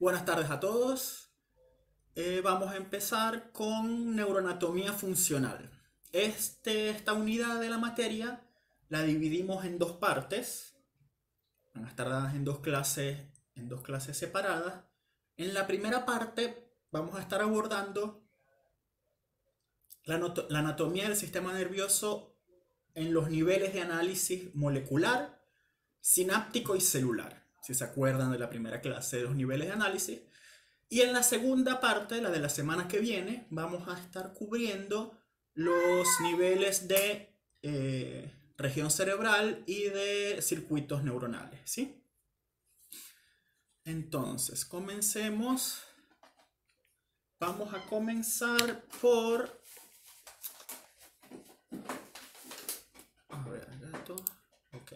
Buenas tardes a todos. Vamos a empezar con neuroanatomía funcional. Esta unidad de la materia la dividimos en dos partes. Van a estar dadas en dos clases separadas. En la primera parte vamos a estar abordando la anatomía del sistema nervioso en los niveles de análisis molecular, sináptico y celular. Si se acuerdan de la primera clase de los niveles de análisis. Y en la segunda parte, la de la semana que viene, vamos a estar cubriendo los niveles de región cerebral y de circuitos neuronales, ¿sí? Entonces, comencemos. Vamos a comenzar por... A ver, gato. Ok.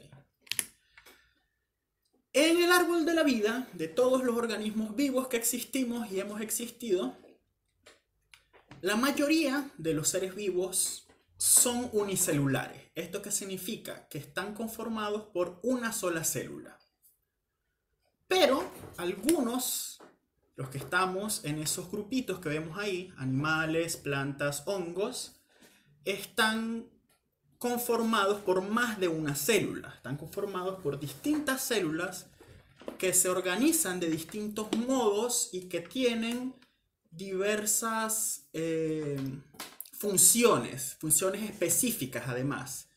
En el árbol de la vida, de todos los organismos vivos que existimos y hemos existido, la mayoría de los seres vivos son unicelulares. ¿Esto qué significa? Que están conformados por una sola célula. Pero algunos, los que estamos en esos grupitos que vemos ahí, animales, plantas, hongos, están conformados por más de una célula. Están conformados por distintas células que se organizan de distintos modos y que tienen diversas funciones específicas además,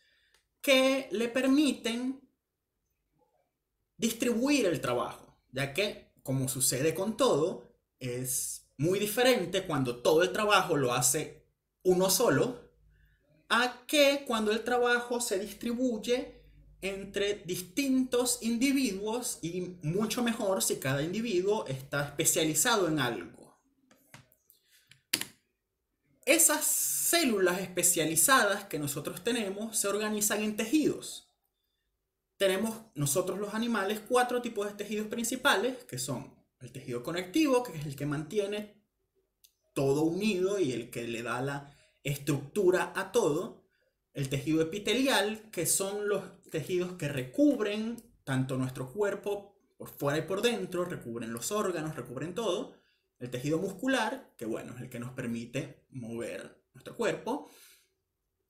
que le permiten distribuir el trabajo, ya que, como sucede con todo, es muy diferente cuando todo el trabajo lo hace uno solo, a que cuando el trabajo se distribuye entre distintos individuos y mucho mejor si cada individuo está especializado en algo. Esas células especializadas que nosotros tenemos se organizan en tejidos. Tenemos nosotros los animales 4 tipos de tejidos principales, que son el tejido conectivo, que es el que mantiene todo unido y el que le da la estructura a todo. El tejido epitelial, que son los tejidos que recubren tanto nuestro cuerpo por fuera y por dentro, recubren los órganos, recubren todo. El tejido muscular, que bueno, es el que nos permite mover nuestro cuerpo.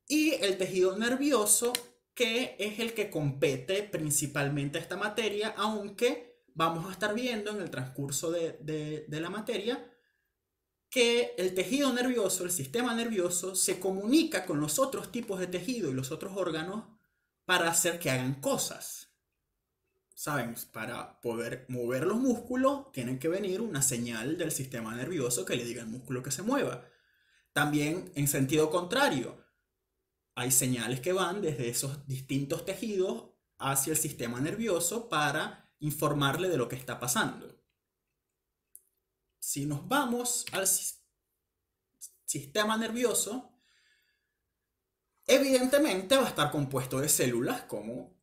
Y el tejido nervioso, que es el que compete principalmente a esta materia, aunque vamos a estar viendo en el transcurso de la materia que el tejido nervioso, el sistema nervioso, se comunica con los otros tipos de tejido y los otros órganos para hacer que hagan cosas. ¿Saben? Para poder mover los músculos, tiene que venir una señal del sistema nervioso que le diga al músculo que se mueva. También en sentido contrario, hay señales que van desde esos distintos tejidos hacia el sistema nervioso para informarle de lo que está pasando. Si nos vamos al sistema nervioso, evidentemente va a estar compuesto de células, como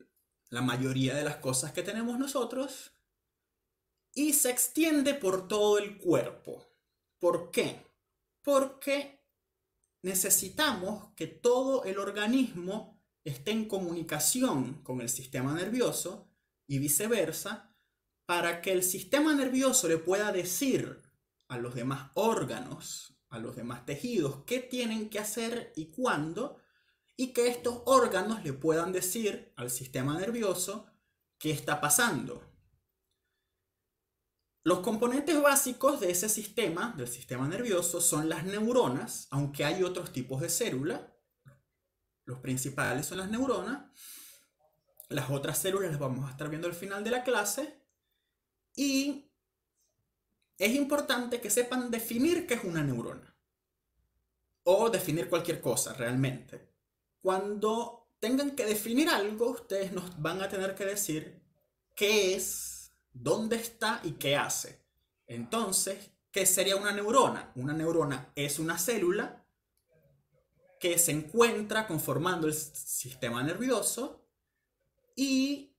la mayoría de las cosas que tenemos nosotros, y se extiende por todo el cuerpo. ¿Por qué? Porque necesitamos que todo el organismo esté en comunicación con el sistema nervioso y viceversa, para que el sistema nervioso le pueda decir a los demás órganos, a los demás tejidos, qué tienen que hacer y cuándo, y que estos órganos le puedan decir al sistema nervioso qué está pasando. Los componentes básicos de ese sistema, del sistema nervioso, son las neuronas, aunque hay otros tipos de células. Los principales son las neuronas. Las otras células las vamos a estar viendo al final de la clase. Y es importante que sepan definir qué es una neurona. O definir cualquier cosa realmente. Cuando tengan que definir algo, ustedes nos van a tener que decir qué es, dónde está y qué hace. Entonces, ¿qué sería una neurona? Una neurona es una célula que se encuentra conformando el sistema nervioso y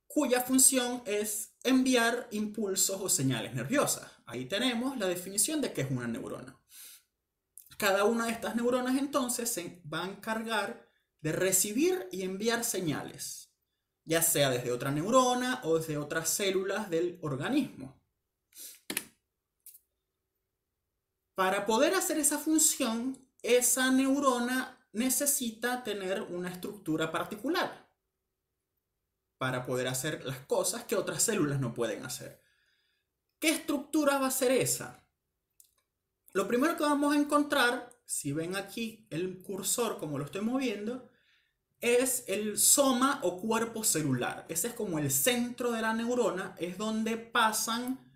cuya función es enviar impulsos o señales nerviosas. Ahí tenemos la definición de qué es una neurona. Cada una de estas neuronas entonces se va a encargar de recibir y enviar señales, ya sea desde otra neurona o desde otras células del organismo. Para poder hacer esa función, esa neurona necesita tener una estructura particular para poder hacer las cosas que otras células no pueden hacer. ¿Qué estructura va a ser esa? Lo primero que vamos a encontrar, si ven aquí el cursor como lo estoy moviendo, es el soma o cuerpo celular. Ese es como el centro de la neurona, es donde pasan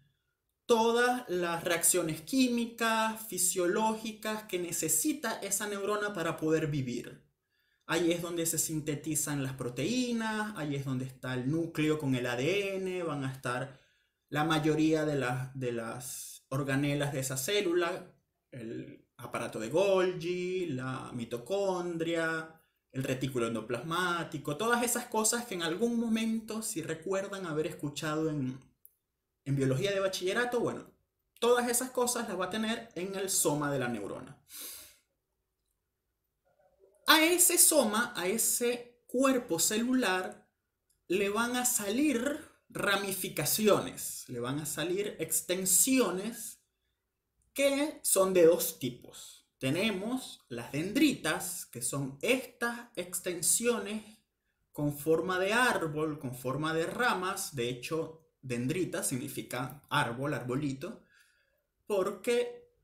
todas las reacciones químicas, fisiológicas que necesita esa neurona para poder vivir. Ahí es donde se sintetizan las proteínas, ahí es donde está el núcleo con el ADN, van a estar la mayoría de las organelas de esa célula, el aparato de Golgi, la mitocondria, el retículo endoplasmático, todas esas cosas que en algún momento, si recuerdan haber escuchado en biología de bachillerato, bueno, todas esas cosas las va a tener en el soma de la neurona. A ese soma, a ese cuerpo celular, le van a salir ramificaciones, le van a salir extensiones que son de dos tipos. Tenemos las dendritas, que son estas extensiones con forma de árbol, con forma de ramas. De hecho, dendrita significa árbol, arbolito, porque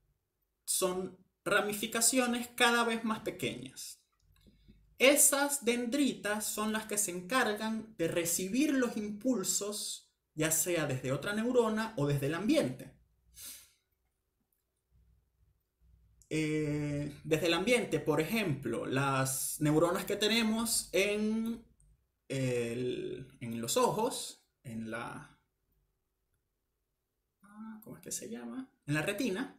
son ramificaciones cada vez más pequeñas. Esas dendritas son las que se encargan de recibir los impulsos, ya sea desde otra neurona o desde el ambiente. Desde el ambiente, por ejemplo, las neuronas que tenemos en los ojos, en la... ¿Cómo es que se llama? En la retina,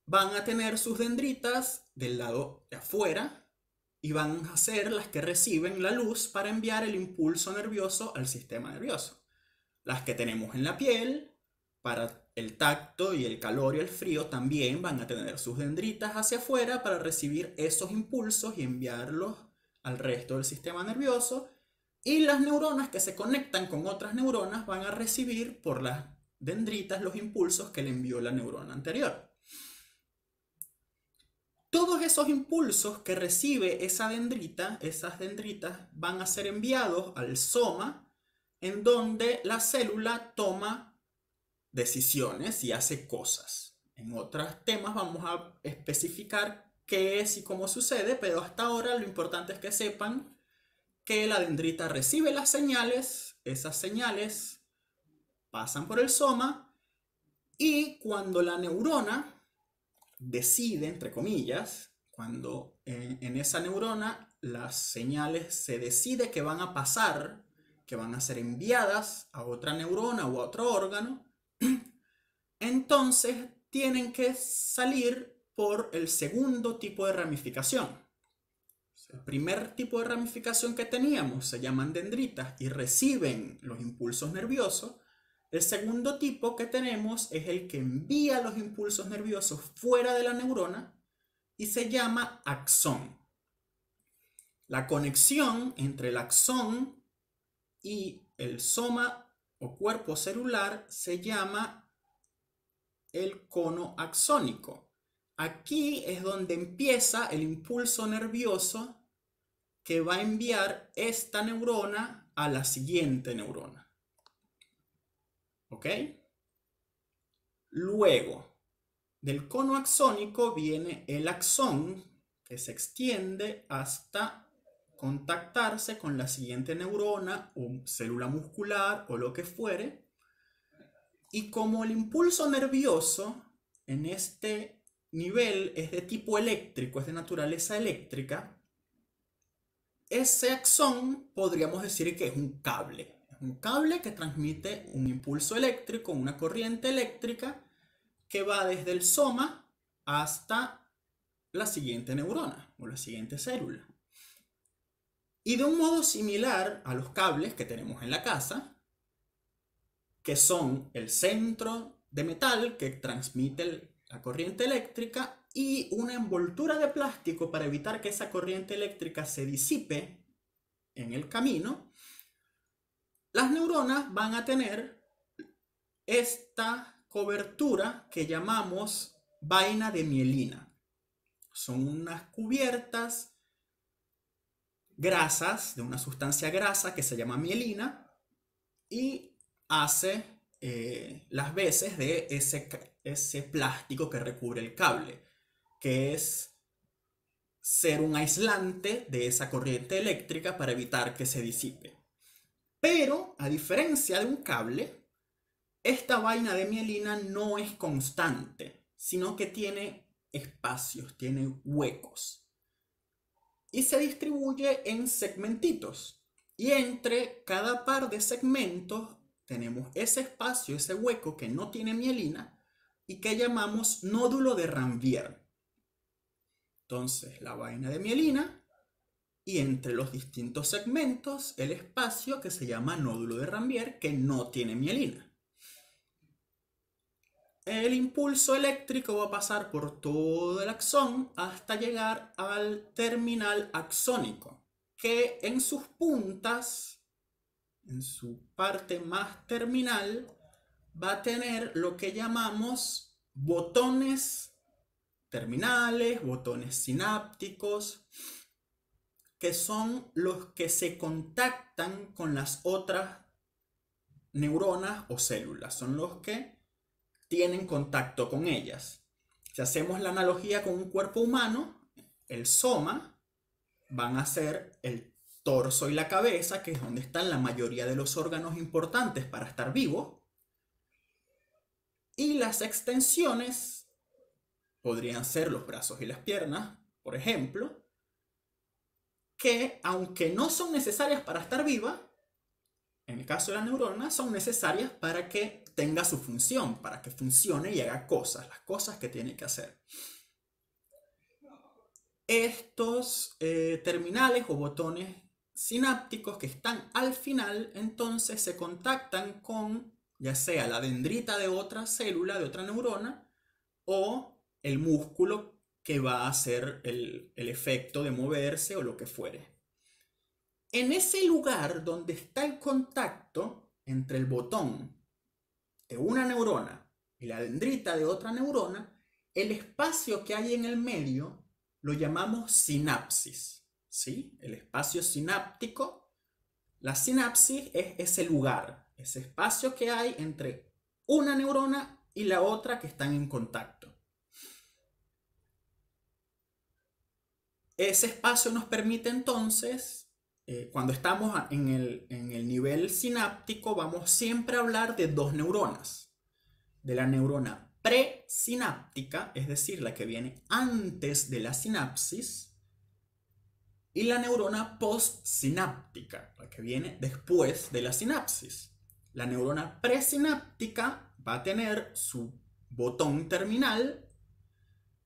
van a tener sus dendritas del lado de afuera y van a ser las que reciben la luz para enviar el impulso nervioso al sistema nervioso. Las que tenemos en la piel, para el tacto y el calor y el frío, también van a tener sus dendritas hacia afuera para recibir esos impulsos y enviarlos al resto del sistema nervioso. Y las neuronas que se conectan con otras neuronas van a recibir por las dendritas los impulsos que le envió la neurona anterior. Todos esos impulsos que recibe esa dendrita, esas dendritas van a ser enviados al soma, en donde la célula toma decisiones y hace cosas. En otros temas vamos a especificar qué es y cómo sucede, pero hasta ahora lo importante es que sepan que la dendrita recibe las señales, esas señales pasan por el soma y cuando la neurona decide, entre comillas, cuando en esa neurona las señales se decide que van a pasar, que van a ser enviadas a otra neurona o a otro órgano, entonces tienen que salir por el segundo tipo de ramificación. El primer tipo de ramificación que teníamos se llaman dendritas y reciben los impulsos nerviosos. El segundo tipo que tenemos es el que envía los impulsos nerviosos fuera de la neurona y se llama axón. La conexión entre el axón y el soma o cuerpo celular se llama el cono axónico. Aquí es donde empieza el impulso nervioso que va a enviar esta neurona a la siguiente neurona. ¿Ok? Luego, del cono axónico viene el axón, que se extiende hasta contactarse con la siguiente neurona o célula muscular o lo que fuere. Y como el impulso nervioso en este nivel es de tipo eléctrico, es de naturaleza eléctrica, ese axón podríamos decir que es un cable. Es un cable que transmite un impulso eléctrico, una corriente eléctrica que va desde el soma hasta la siguiente neurona o la siguiente célula. Y de un modo similar a los cables que tenemos en la casa, que son el centro de metal que transmite la corriente eléctrica y una envoltura de plástico para evitar que esa corriente eléctrica se disipe en el camino, las neuronas van a tener esta cobertura que llamamos vaina de mielina. Son unas cubiertas grasas de una sustancia grasa que se llama mielina y hace las veces de ese plástico que recubre el cable, que es ser un aislante de esa corriente eléctrica para evitar que se disipe. Pero, a diferencia de un cable, esta vaina de mielina no es constante, sino que tiene espacios, tiene huecos. Y se distribuye en segmentitos. Y entre cada par de segmentos tenemos ese espacio, ese hueco que no tiene mielina y que llamamos nódulo de Ranvier. Entonces, la vaina de mielina y entre los distintos segmentos el espacio que se llama nódulo de Ranvier que no tiene mielina. El impulso eléctrico va a pasar por todo el axón hasta llegar al terminal axónico, que en sus puntas, en su parte más terminal, va a tener lo que llamamos botones terminales, botones sinápticos, que son los que se contactan con las otras neuronas o células, son los que tienen contacto con ellas. Si hacemos la analogía con un cuerpo humano, el soma van a ser el torso y la cabeza, que es donde están la mayoría de los órganos importantes para estar vivo, y las extensiones podrían ser los brazos y las piernas, por ejemplo, que aunque no son necesarias para estar viva, en el caso de la neurona, son necesarias para que tenga su función, para que funcione y haga cosas, las cosas que tiene que hacer. Estos terminales o botones sinápticos que están al final, entonces se contactan con ya sea la dendrita de otra célula, de otra neurona, o el músculo que va a hacer el efecto de moverse o lo que fuere. En ese lugar donde está el contacto entre el botón de una neurona y la dendrita de otra neurona, el espacio que hay en el medio lo llamamos sinapsis, ¿sí? El espacio sináptico, la sinapsis es ese lugar, ese espacio que hay entre una neurona y la otra que están en contacto. Ese espacio nos permite entonces, cuando estamos en el nivel sináptico, vamos siempre a hablar de dos neuronas. De la neurona presináptica, es decir, la que viene antes de la sinapsis, y la neurona postsináptica, la que viene después de la sinapsis. La neurona presináptica va a tener su botón terminal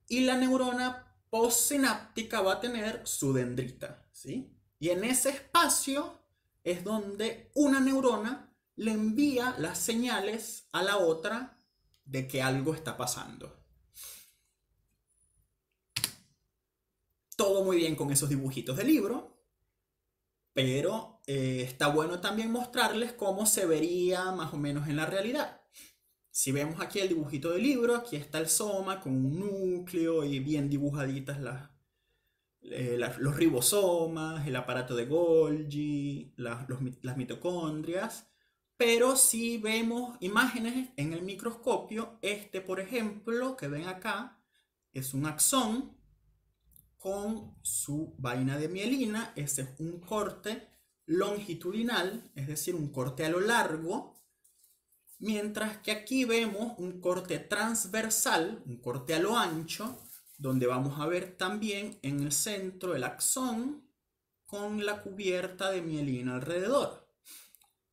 y la neurona postsináptica va a tener su dendrita, ¿sí? Y en ese espacio es donde una neurona le envía las señales a la otra de que algo está pasando. Todo muy bien con esos dibujitos de libro, pero está bueno también mostrarles cómo se vería más o menos en la realidad. Si vemos aquí el dibujito del libro, aquí está el soma con un núcleo y bien dibujaditas los ribosomas, el aparato de Golgi, las mitocondrias. Pero si vemos imágenes en el microscopio, por ejemplo, que ven acá, es un axón con su vaina de mielina. Ese es un corte longitudinal, es decir, un corte a lo largo. Mientras que aquí vemos un corte transversal, un corte a lo ancho, donde vamos a ver también en el centro el axón con la cubierta de mielina alrededor.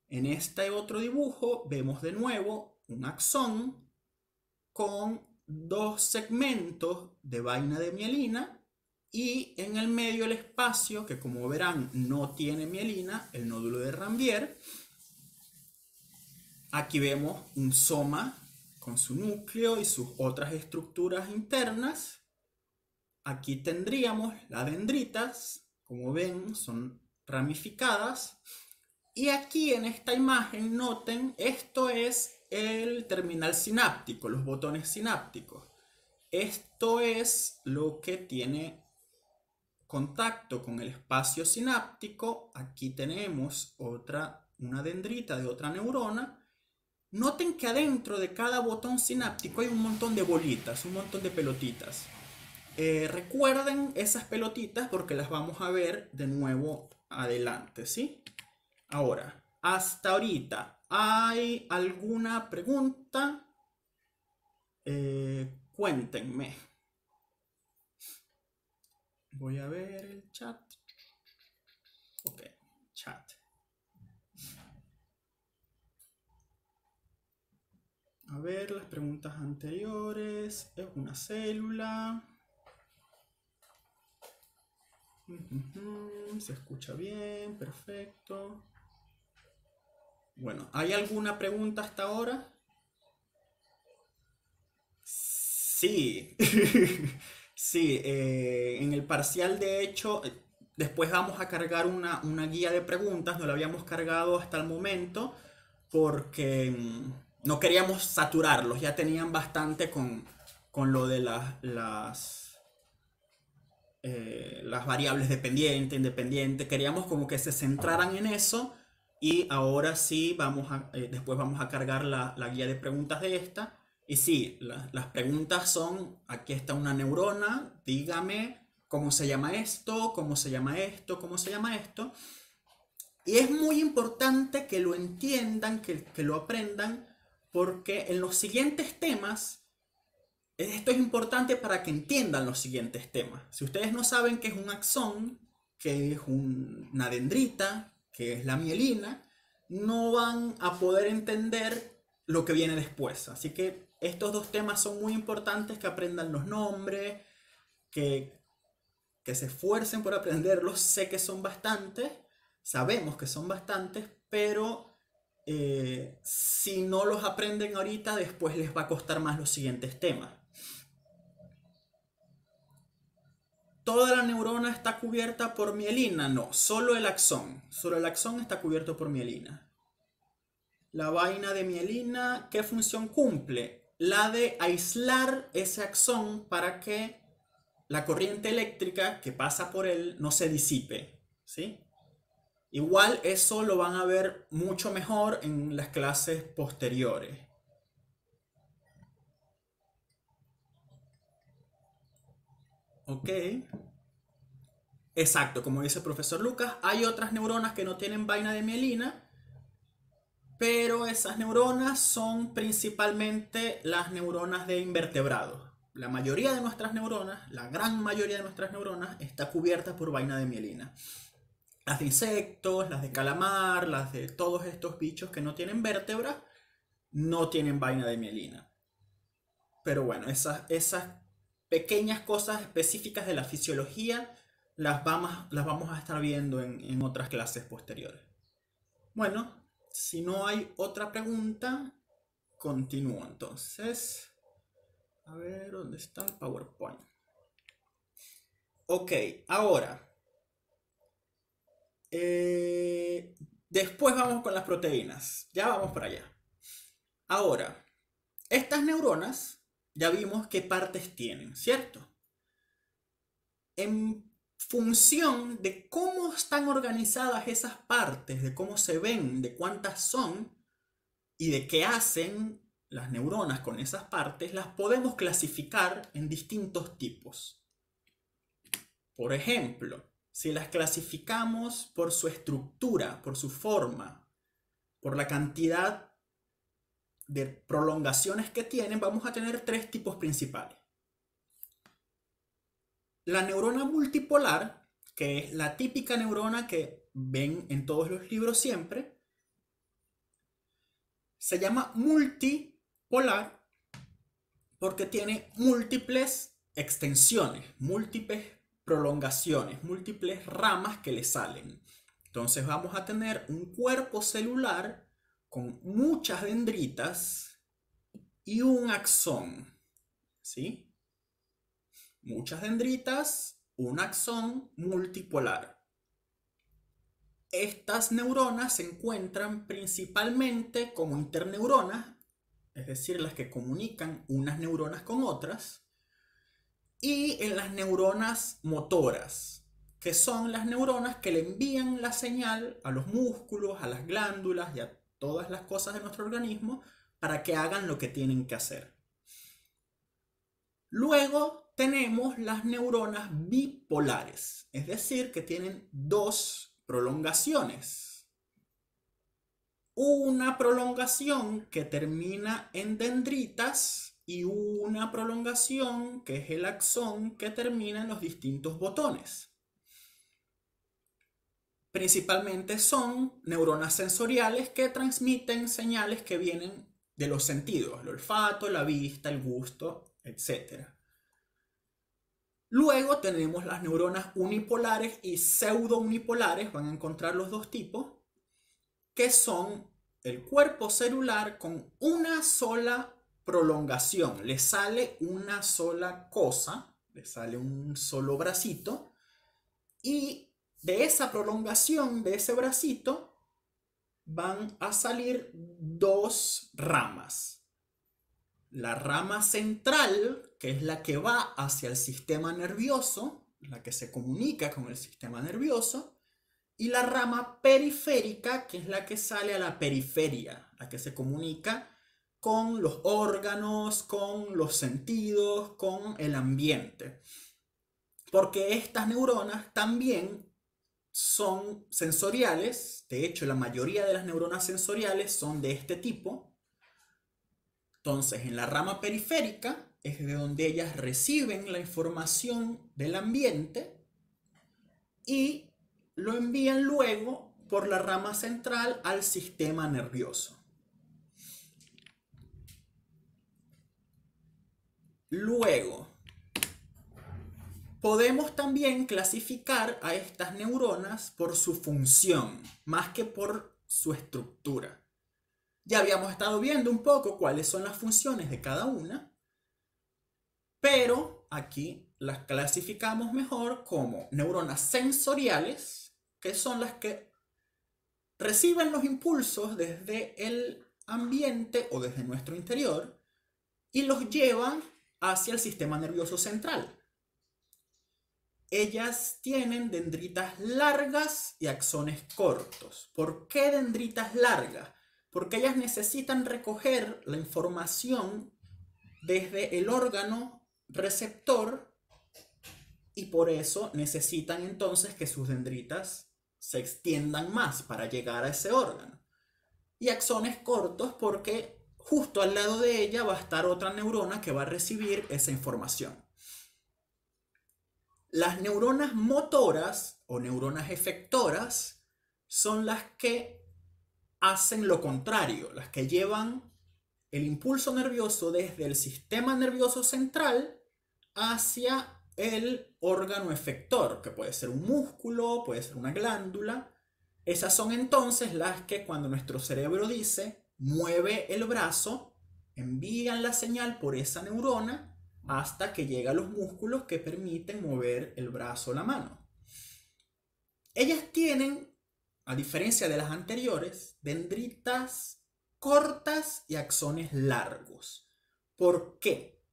En este otro dibujo vemos de nuevo un axón con dos segmentos de vaina de mielina y en el medio el espacio que, como verán, no tiene mielina, el nódulo de Ranvier. Aquí vemos un soma con su núcleo y sus otras estructuras internas. Aquí tendríamos las dendritas, como ven, son ramificadas. Y aquí en esta imagen, noten, esto es el terminal sináptico, los botones sinápticos. Esto es lo que tiene contacto con el espacio sináptico. Aquí tenemos una dendrita de otra neurona. Noten que adentro de cada botón sináptico hay un montón de bolitas, un montón de pelotitas. Recuerden esas pelotitas porque las vamos a ver de nuevo adelante, ¿sí? Ahora, hasta ahorita, ¿hay alguna pregunta? Cuéntenme. Voy a ver el chat. Ok, chat. A ver, las preguntas anteriores. ¿Es una célula? Se escucha bien, perfecto. Bueno, ¿hay alguna pregunta hasta ahora? Sí, sí, en el parcial de hecho, después vamos a cargar una guía de preguntas, no la habíamos cargado hasta el momento porque no queríamos saturarlos, ya tenían bastante con lo de las variables dependiente, independiente, queríamos como que se centraran en eso y ahora sí después vamos a cargar la guía de preguntas de esta. Y sí, las preguntas son, aquí está una neurona, dígame cómo se llama esto, cómo se llama esto, cómo se llama esto. Y es muy importante que lo entiendan, que lo aprendan, porque en los siguientes temas, esto es importante para que entiendan los siguientes temas. Si ustedes no saben qué es un axón, qué es una dendrita, qué es la mielina, no van a poder entender lo que viene después. Así que estos dos temas son muy importantes, que aprendan los nombres, que se esfuercen por aprenderlos. Sé que son bastantes, sabemos que son bastantes, pero si no los aprenden ahorita, después les va a costar más los siguientes temas. ¿Toda la neurona está cubierta por mielina? No, solo el axón. Solo el axón está cubierto por mielina. La vaina de mielina, ¿qué función cumple? La de aislar ese axón para que la corriente eléctrica que pasa por él no se disipe, ¿sí? Igual eso lo van a ver mucho mejor en las clases posteriores. Ok. Exacto, como dice el profesor Lucas, hay otras neuronas que no tienen vaina de mielina, pero esas neuronas son principalmente las neuronas de invertebrados. La mayoría de nuestras neuronas, la gran mayoría de nuestras neuronas, está cubierta por vaina de mielina. Las de insectos, las de calamar, las de todos estos bichos que no tienen vértebras, no tienen vaina de mielina. Pero bueno, esas pequeñas cosas específicas de la fisiología las vamos a estar viendo en otras clases posteriores. Bueno, si no hay otra pregunta, continúo entonces. A ver, ¿dónde está el PowerPoint? Ok, ahora. Después vamos con las proteínas. Ya vamos para allá. Ahora, estas neuronas ya vimos qué partes tienen, ¿cierto? En función de cómo están organizadas esas partes, de cómo se ven, de cuántas son y de qué hacen las neuronas con esas partes, las podemos clasificar en distintos tipos. Por ejemplo, si las clasificamos por su estructura, por su forma, por la cantidad de prolongaciones que tienen, vamos a tener tres tipos principales. La neurona multipolar, que es la típica neurona que ven en todos los libros siempre, se llama multipolar porque tiene múltiples extensiones, múltiples prolongaciones, múltiples ramas que le salen. Entonces vamos a tener un cuerpo celular con muchas dendritas y un axón, ¿sí? Muchas dendritas, un axón multipolar. Estas neuronas se encuentran principalmente como interneuronas es decir, las que comunican unas neuronas con otras, y en las neuronas motoras, que son las neuronas que le envían la señal a los músculos, a las glándulas y a todas las cosas de nuestro organismo para que hagan lo que tienen que hacer. Luego tenemos las neuronas bipolares, es decir, que tienen dos prolongaciones. Una prolongación que termina en dendritas y una prolongación que es el axón que termina en los distintos botones. Principalmente son neuronas sensoriales que transmiten señales que vienen de los sentidos, el olfato, la vista, el gusto, etc. Luego tenemos las neuronas unipolares y pseudounipolares, van a encontrar los dos tipos, que son el cuerpo celular con una sola prolongación. Le sale una sola cosa, le sale un solo bracito, y de esa prolongación, de ese bracito, van a salir dos ramas. La rama central, que es la que va hacia el sistema nervioso, la que se comunica con el sistema nervioso, y la rama periférica, que es la que sale a la periferia, la que se comunica con los órganos, con los sentidos, con el ambiente. Porque estas neuronas también son sensoriales, de hecho la mayoría de las neuronas sensoriales son de este tipo. Entonces en la rama periférica es de donde ellas reciben la información del ambiente y lo envían luego por la rama central al sistema nervioso. Luego, podemos también clasificar a estas neuronas por su función, más que por su estructura. Ya habíamos estado viendo un poco cuáles son las funciones de cada una, pero aquí las clasificamos mejor como neuronas sensoriales, que son las que reciben los impulsos desde el ambiente o desde nuestro interior y los llevan hacia el sistema nervioso central. Ellas tienen dendritas largas y axones cortos. ¿Por qué dendritas largas? Porque ellas necesitan recoger la información desde el órgano receptor y por eso necesitan entonces que sus dendritas se extiendan más para llegar a ese órgano. Y axones cortos porque justo al lado de ella va a estar otra neurona que va a recibir esa información. Las neuronas motoras o neuronas efectoras son las que hacen lo contrario, las que llevan el impulso nervioso desde el sistema nervioso central hacia el órgano efector, que puede ser un músculo, puede ser una glándula. Esas son entonces las que cuando nuestro cerebro dice mueve el brazo, envían la señal por esa neurona hasta que llega a los músculos que permiten mover el brazo o la mano. Ellas tienen, a diferencia de las anteriores, dendritas cortas y axones largos. ¿Por qué?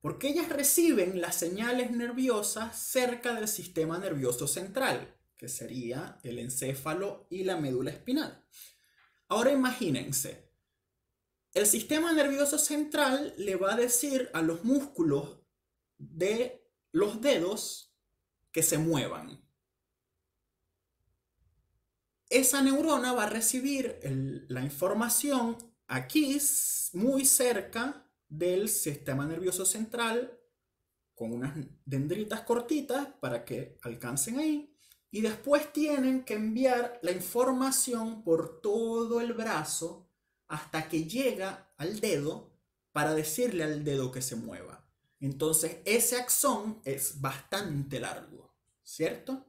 Porque ellas reciben las señales nerviosas cerca del sistema nervioso central, que sería el encéfalo y la médula espinal. Ahora imagínense, el sistema nervioso central le va a decir a los músculos de los dedos que se muevan. Esa neurona va a recibir la información aquí, muy cerca del sistema nervioso central, con unas dendritas cortitas para que alcancen ahí. Y después tienen que enviar la información por todo el brazo hasta que llega al dedo para decirle al dedo que se mueva. Entonces ese axón es bastante largo, ¿cierto?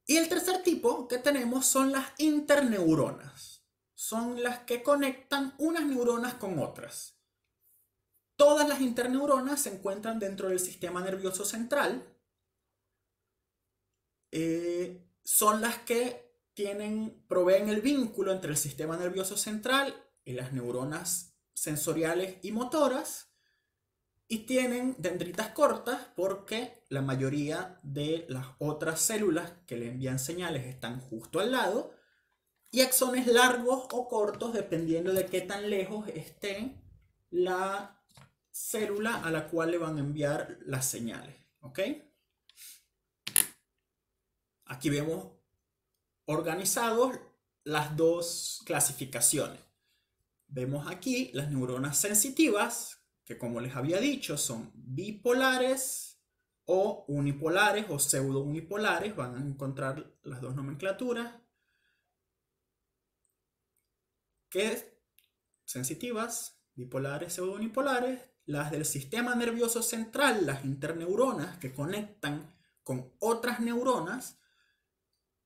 Y el tercer tipo que tenemos son las interneuronas. Son las que conectan unas neuronas con otras. Todas las interneuronas se encuentran dentro del sistema nervioso central. Son las que proveen el vínculo entre el sistema nervioso central las neuronas sensoriales y motoras, y tienen dendritas cortas porque la mayoría de las otras células que le envían señales están justo al lado, y axones largos o cortos dependiendo de qué tan lejos esté la célula a la cual le van a enviar las señales. ¿Ok? Aquí vemos organizados las dos clasificaciones. Vemos aquí las neuronas sensitivas, que como les había dicho son bipolares o unipolares o pseudo unipolares. Van a encontrar las dos nomenclaturas. Que sensitivas, bipolares, pseudo unipolares. Las del sistema nervioso central, las interneuronas que conectan con otras neuronas,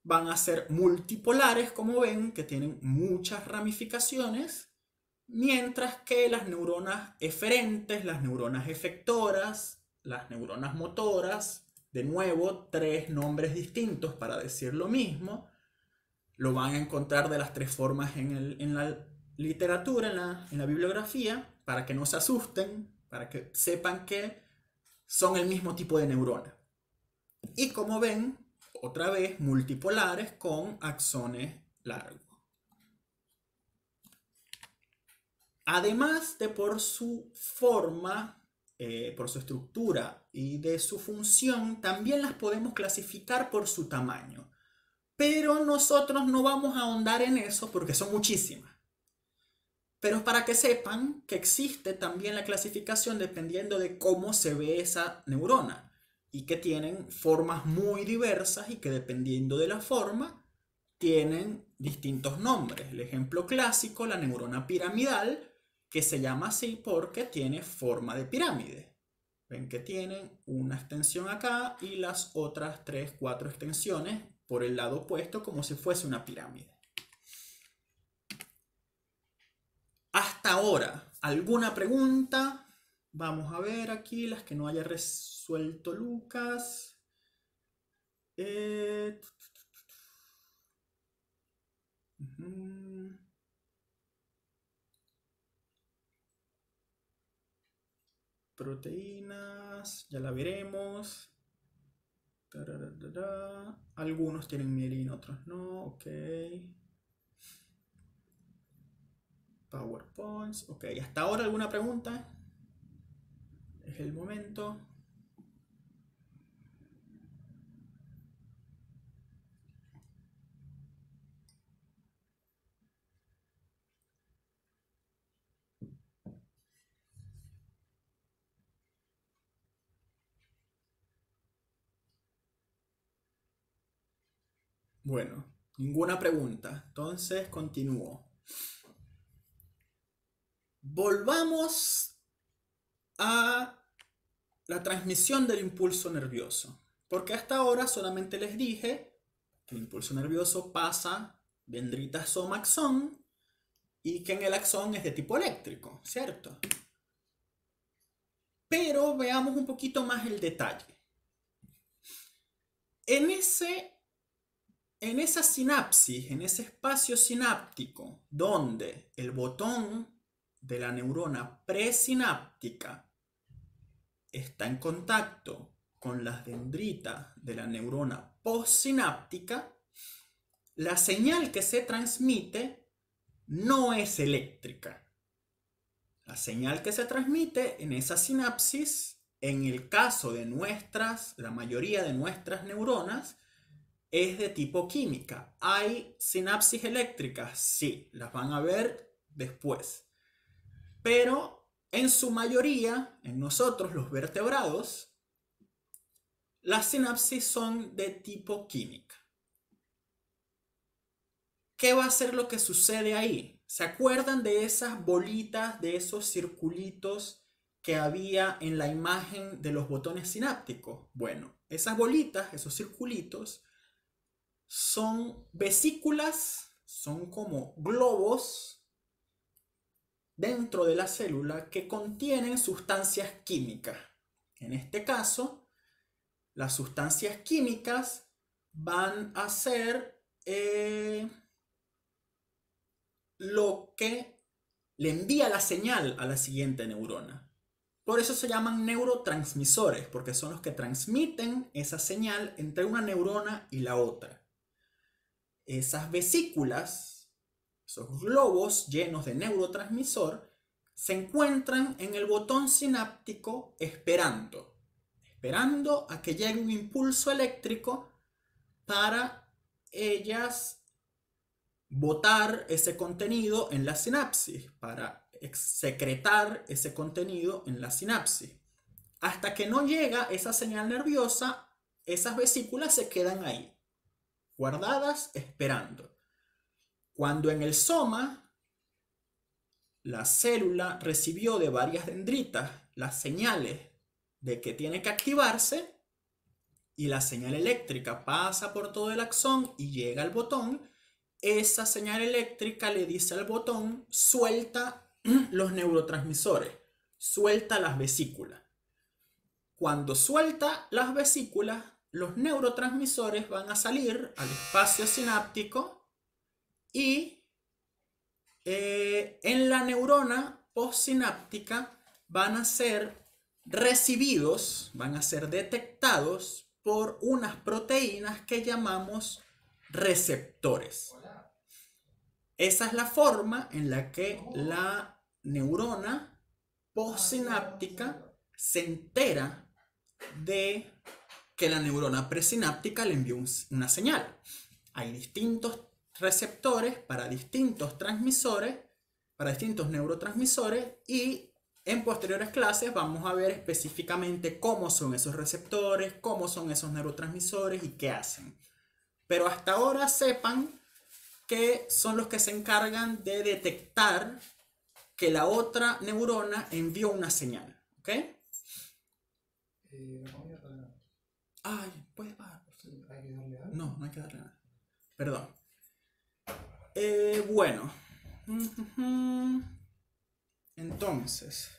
van a ser multipolares, como ven, que tienen muchas ramificaciones. Mientras que las neuronas eferentes, las neuronas efectoras, las neuronas motoras, de nuevo, tres nombres distintos para decir lo mismo, lo van a encontrar de las tres formas en la literatura, en la bibliografía, para que no se asusten, para que sepan que son el mismo tipo de neurona. Y como ven, otra vez, multipolares con axones largos. Además de por su forma, por su estructura y de su función, también las podemos clasificar por su tamaño. Pero nosotros no vamos a ahondar en eso porque son muchísimas. Pero para que sepan que existe también la clasificación dependiendo de cómo se ve esa neurona. Y que tienen formas muy diversas y que dependiendo de la forma tienen distintos nombres. El ejemplo clásico, la neurona piramidal, que se llama así porque tiene forma de pirámide. Ven que tienen una extensión acá y las otras 3, 4 extensiones por el lado opuesto como si fuese una pirámide. Hasta ahora, ¿alguna pregunta? Vamos a ver aquí las que no haya resuelto Lucas. Proteínas, ya la veremos. Algunos tienen mielina, otros no. Ok. PowerPoints. Ok, ¿hasta ahora alguna pregunta? Es el momento. Bueno, ninguna pregunta. Entonces continúo. Volvamos a la transmisión del impulso nervioso. Porque hasta ahora solamente les dije que el impulso nervioso pasa dendrita soma axón y que en el axón es de tipo eléctrico, ¿cierto? Pero veamos un poquito más el detalle. En esa sinapsis, en ese espacio sináptico donde el botón de la neurona presináptica está en contacto con las dendritas de la neurona postsináptica, la señal que se transmite no es eléctrica. La señal que se transmite en esa sinapsis, en el caso de la mayoría de nuestras neuronas, es de tipo química. ¿Hay sinapsis eléctricas? Sí, las van a ver después. Pero en su mayoría, en nosotros los vertebrados, las sinapsis son de tipo química. ¿Qué va a ser lo que sucede ahí? ¿Se acuerdan de esas bolitas, de esos circulitos que había en la imagen de los botones sinápticos? Bueno, esas bolitas, esos circulitos, son vesículas, son como globos dentro de la célula que contienen sustancias químicas. En este caso, las sustancias químicas van a ser lo que le envía la señal a la siguiente neurona. Por eso se llaman neurotransmisores, porque son los que transmiten esa señal entre una neurona y la otra. Esas vesículas, esos globos llenos de neurotransmisor, se encuentran en el botón sináptico esperando a que llegue un impulso eléctrico para ellas botar ese contenido en la sinapsis, para secretar ese contenido en la sinapsis. Hasta que no llega esa señal nerviosa, esas vesículas se quedan ahí, guardadas, esperando. Cuando en el soma la célula recibió de varias dendritas las señales de que tiene que activarse y la señal eléctrica pasa por todo el axón y llega al botón, esa señal eléctrica le dice al botón: suelta los neurotransmisores, suelta las vesículas. Cuando suelta las vesículas, los neurotransmisores van a salir al espacio sináptico y en la neurona postsináptica van a ser recibidos, van a ser detectados por unas proteínas que llamamos receptores. Esa es la forma en la que la neurona postsináptica se entera de que la neurona presináptica le envió una señal. Hay distintos receptores para distintos transmisores, para distintos neurotransmisores, y en posteriores clases vamos a ver específicamente cómo son esos receptores, cómo son esos neurotransmisores y qué hacen. Pero hasta ahora sepan que son los que se encargan de detectar que la otra neurona envió una señal. ¿Ok? Ay, ¿puedes bajar? ¿Hay que darle algo? No, no hay que darle nada. Perdón. Bueno. Entonces,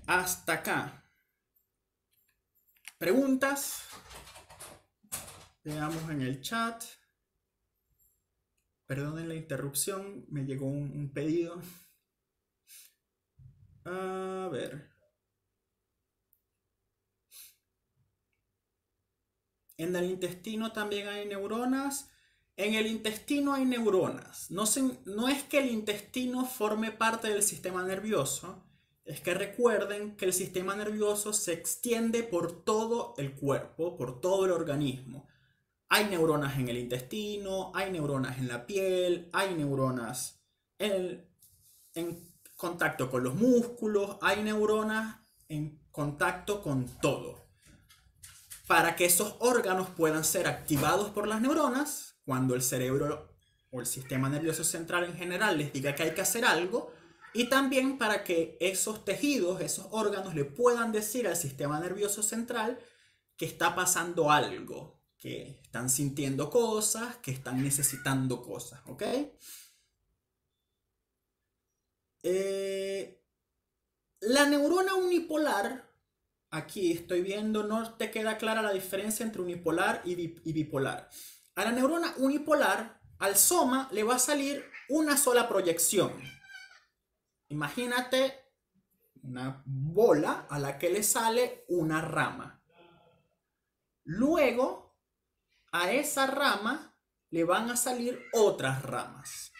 hasta acá. ¿Preguntas? Veamos en el chat. Perdonen la interrupción, me llegó un pedido. A ver. En el intestino también hay neuronas. En el intestino hay neuronas. No es que el intestino forme parte del sistema nervioso, es que recuerden que el sistema nervioso se extiende por todo el cuerpo, por todo el organismo. Hay neuronas en el intestino, hay neuronas en la piel, hay neuronas en contacto con los músculos, hay neuronas en contacto con todo. Para que esos órganos puedan ser activados por las neuronas, cuando el cerebro o el sistema nervioso central en general les diga que hay que hacer algo, y también para que esos tejidos, esos órganos le puedan decir al sistema nervioso central que está pasando algo, que están sintiendo cosas, que están necesitando cosas, ¿ok? La neurona unipolar, aquí estoy viendo, no te queda clara la diferencia entre unipolar y bipolar. A la neurona unipolar, al soma le va a salir una sola proyección. Imagínate una bola a la que le sale una rama. Luego, a esa rama le van a salir otras ramas.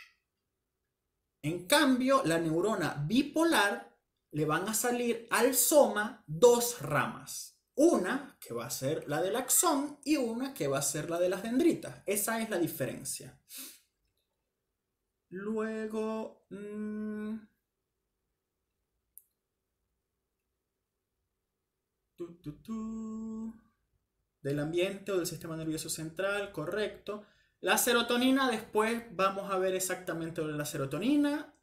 En cambio, la neurona bipolar le van a salir al soma dos ramas. Una que va a ser la del axón y una que va a ser la de las dendritas. Esa es la diferencia. Luego... del ambiente o del sistema nervioso central, correcto. La serotonina, después vamos a ver exactamente la serotonina,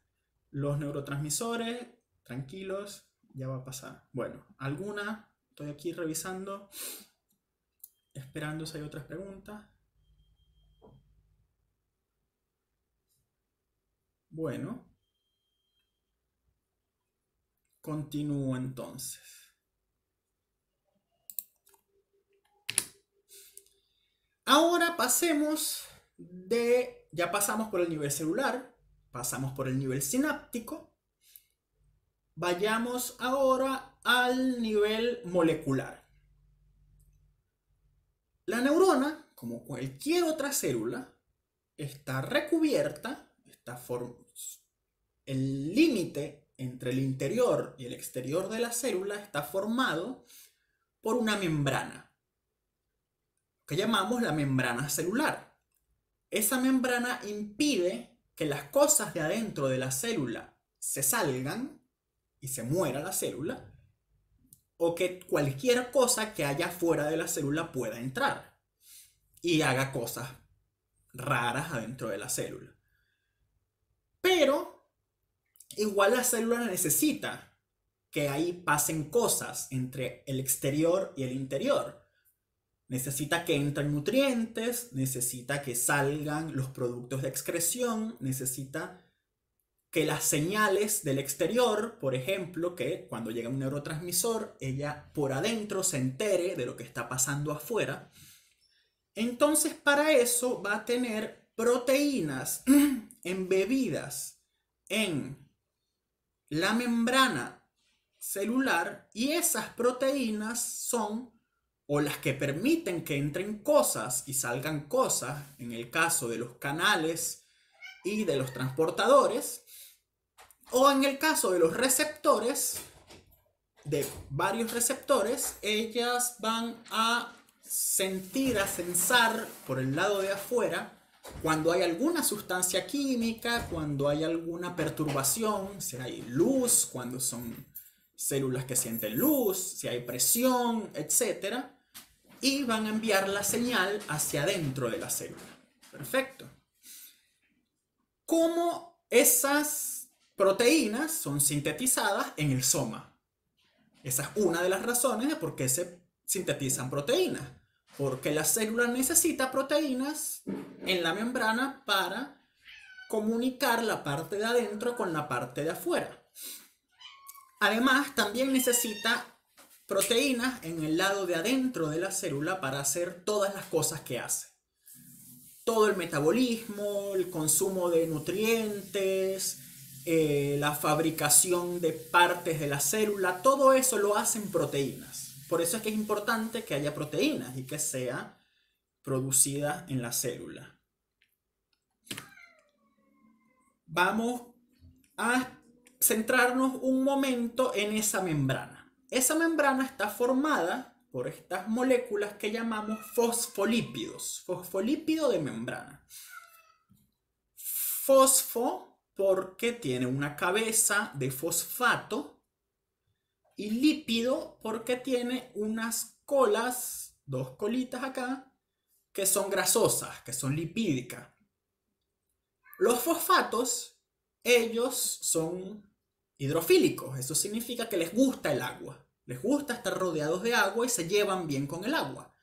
los neurotransmisores, tranquilos, ya va a pasar. Bueno, alguna, estoy aquí revisando, esperando si hay otras preguntas. Bueno, continúo entonces. Ahora pasemos ya pasamos por el nivel celular, pasamos por el nivel sináptico. Vayamos ahora al nivel molecular. La neurona, como cualquier otra célula, está recubierta, el límite entre el interior y el exterior de la célula está formado por una membrana, que llamamos la membrana celular. Esa membrana impide que las cosas de adentro de la célula se salgan y se muera la célula, o que cualquier cosa que haya fuera de la célula pueda entrar y haga cosas raras adentro de la célula. Pero igual la célula necesita que ahí pasen cosas entre el exterior y el interior. Necesita que entren nutrientes, necesita que salgan los productos de excreción, necesita que las señales del exterior, por ejemplo, que cuando llega un neurotransmisor, ella por adentro se entere de lo que está pasando afuera. Entonces, para eso va a tener proteínas embebidas en la membrana celular, y esas proteínas son o las que permiten que entren cosas y salgan cosas, en el caso de los canales y de los transportadores, o en el caso de los receptores, de varios receptores, ellas van a sentir, a sensar por el lado de afuera cuando hay alguna sustancia química, cuando hay alguna perturbación, si hay luz, cuando son células que sienten luz, si hay presión, etc. Y van a enviar la señal hacia adentro de la célula. Perfecto. ¿Cómo esas proteínas son sintetizadas en el soma? Esa es una de las razones de por qué se sintetizan proteínas. Porque la célula necesita proteínas en la membrana para comunicar la parte de adentro con la parte de afuera. Además, también necesita proteínas en el lado de adentro de la célula para hacer todas las cosas que hace. Todo el metabolismo, el consumo de nutrientes, la fabricación de partes de la célula, todo eso lo hacen proteínas. Por eso es que es importante que haya proteínas y que sea producida en la célula. Vamos a centrarnos un momento en esa membrana. Esa membrana está formada por estas moléculas que llamamos fosfolípidos. Fosfolípido de membrana. Fosfo porque tiene una cabeza de fosfato, y lípido porque tiene unas colas, dos colitas acá, que son grasosas, que son lipídicas. Los fosfatos, ellos son hidrofílicos. Eso significa que les gusta el agua. Les gusta estar rodeados de agua y se llevan bien con el agua.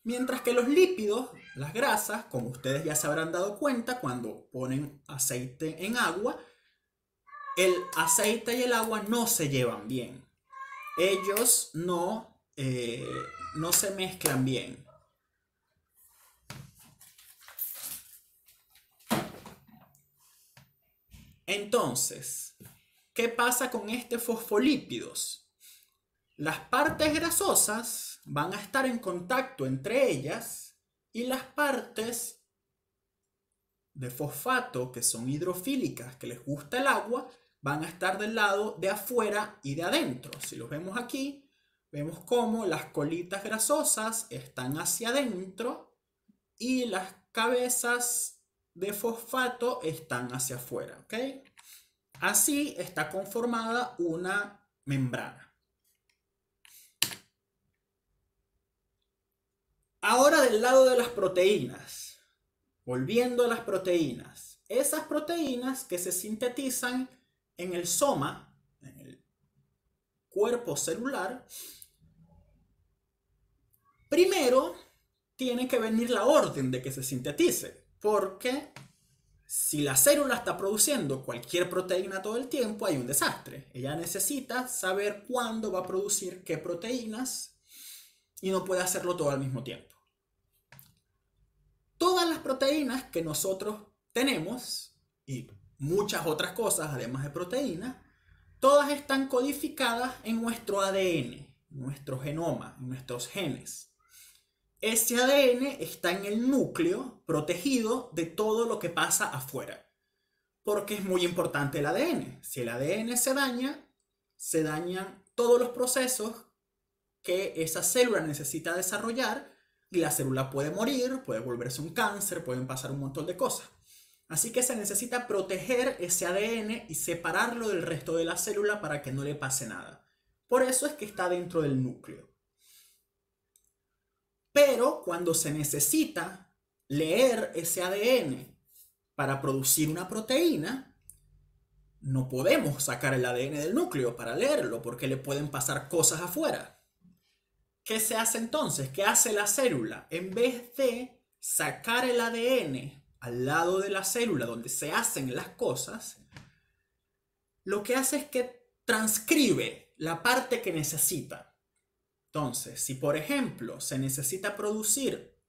Mientras que los lípidos, las grasas, como ustedes ya se habrán dado cuenta cuando ponen aceite en agua, el aceite y el agua no se llevan bien. Ellos no se mezclan bien. Entonces, ¿qué pasa con estos fosfolípidos? Las partes grasosas van a estar en contacto entre ellas y las partes de fosfato, que son hidrofílicas, que les gusta el agua, van a estar del lado de afuera y de adentro. Si los vemos aquí, vemos cómo las colitas grasosas están hacia adentro y las cabezas de fosfato están hacia afuera, ¿ok? Así está conformada una membrana. Ahora del lado de las proteínas, volviendo a las proteínas, esas proteínas que se sintetizan en el soma, en el cuerpo celular, primero tiene que venir la orden de que se sintetice, porque si la célula está produciendo cualquier proteína todo el tiempo, hay un desastre. Ella necesita saber cuándo va a producir qué proteínas y no puede hacerlo todo al mismo tiempo. Todas las proteínas que nosotros tenemos, y muchas otras cosas, además de proteínas, todas están codificadas en nuestro ADN, nuestro genoma, en nuestros genes. Ese ADN está en el núcleo, protegido de todo lo que pasa afuera. Porque es muy importante el ADN. Si el ADN se dañan todos los procesos que esa célula necesita desarrollar y la célula puede morir, puede volverse un cáncer, pueden pasar un montón de cosas. Así que se necesita proteger ese ADN y separarlo del resto de la célula para que no le pase nada. Por eso es que está dentro del núcleo. Pero cuando se necesita leer ese ADN para producir una proteína, no podemos sacar el ADN del núcleo para leerlo porque le pueden pasar cosas afuera. ¿Qué se hace entonces? ¿Qué hace la célula? En vez de sacar el ADN al lado de la célula donde se hacen las cosas, lo que hace es que transcribe la parte que necesita. Entonces, si por ejemplo se necesita producir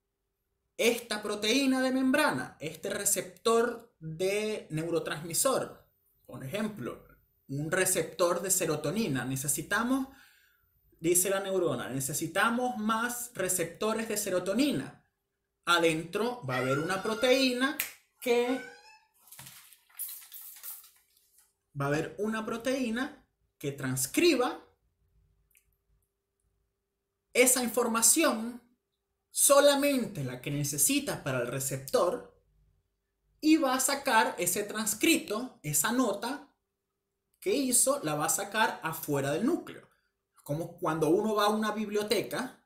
esta proteína de membrana, este receptor de neurotransmisor, por ejemplo, un receptor de serotonina, necesitamos, dice la neurona, necesitamos más receptores de serotonina. Adentro va a haber una proteína que transcriba esa información, solamente la que necesita para el receptor, y va a sacar ese transcrito, esa nota que hizo, la va a sacar afuera del núcleo. Como cuando uno va a una biblioteca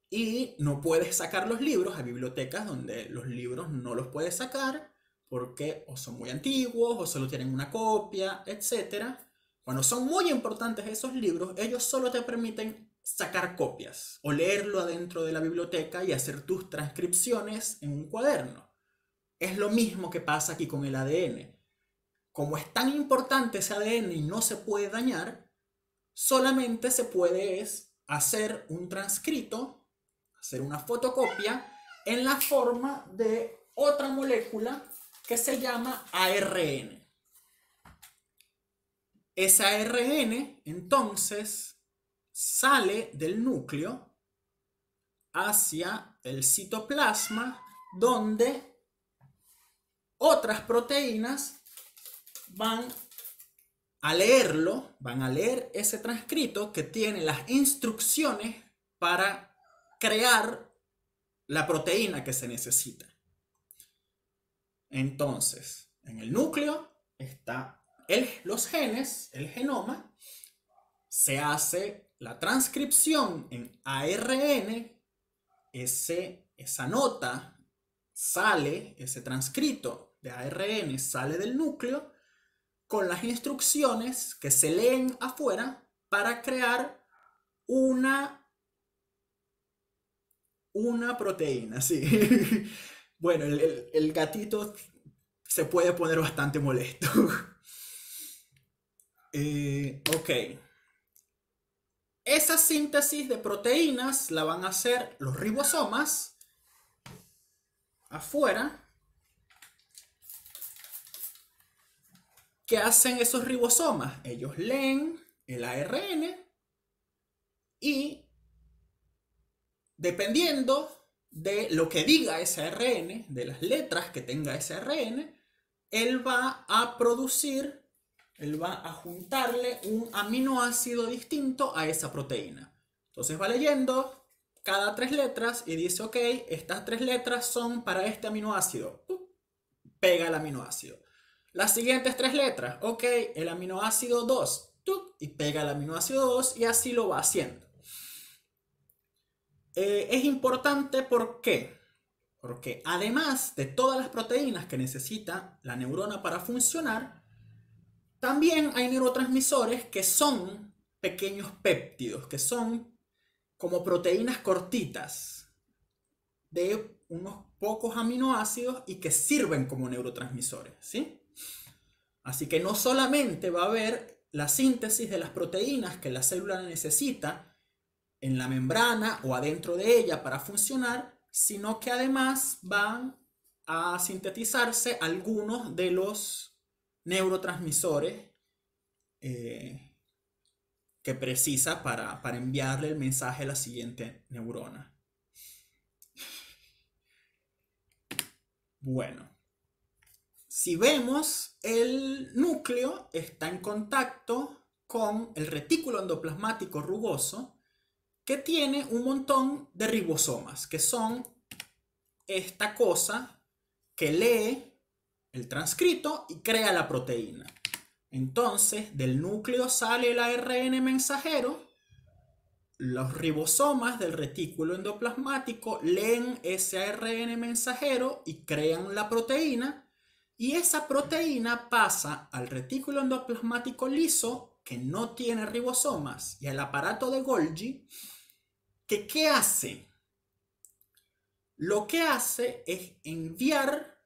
y no puedes sacar los libros. Hay bibliotecas donde los libros no los puedes sacar porque o son muy antiguos o solo tienen una copia, etc. Cuando son muy importantes esos libros, ellos solo te permiten sacar copias o leerlo adentro de la biblioteca y hacer tus transcripciones en un cuaderno. Es lo mismo que pasa aquí con el ADN. Como es tan importante ese ADN y no se puede dañar, solamente se puede hacer un transcrito, hacer una fotocopia en la forma de otra molécula que se llama ARN. Ese ARN entonces sale del núcleo hacia el citoplasma, donde otras proteínas van a leerlo, van a leer ese transcrito que tiene las instrucciones para crear la proteína que se necesita. Entonces, en el núcleo está los genes, el genoma, se hace la transcripción en ARN, esa nota sale, ese transcrito de ARN sale del núcleo con las instrucciones que se leen afuera para crear una proteína, sí. Bueno, el gatito se puede poner bastante molesto. Ok. Esa síntesis de proteínas la van a hacer los ribosomas afuera. ¿Qué hacen esos ribosomas? Ellos leen el ARN y, dependiendo de lo que diga ese ARN, de las letras que tenga ese ARN, él va a producir, él va a juntarle un aminoácido distinto a esa proteína. Entonces va leyendo cada 3 letras y dice, ok, estas 3 letras son para este aminoácido. Pega el aminoácido. Las siguientes 3 letras, ok, el aminoácido 2, y pega el aminoácido 2 y así lo va haciendo. Es importante, ¿por qué? Porque además de todas las proteínas que necesita la neurona para funcionar, también hay neurotransmisores que son pequeños péptidos, que son como proteínas cortitas de unos pocos aminoácidos y que sirven como neurotransmisores, ¿sí? Así que no solamente va a haber la síntesis de las proteínas que la célula necesita en la membrana o adentro de ella para funcionar, sino que además van a sintetizarse algunos de los neurotransmisores que precisa para enviarle el mensaje a la siguiente neurona. Bueno, si vemos, el núcleo está en contacto con el retículo endoplasmático rugoso, que tiene un montón de ribosomas, que son esta cosa que lee el transcrito y crea la proteína. Entonces, del núcleo sale el ARN mensajero, los ribosomas del retículo endoplasmático leen ese ARN mensajero y crean la proteína, y esa proteína pasa al retículo endoplasmático liso, que no tiene ribosomas, y al aparato de Golgi, que ¿qué hace? Lo que hace es enviar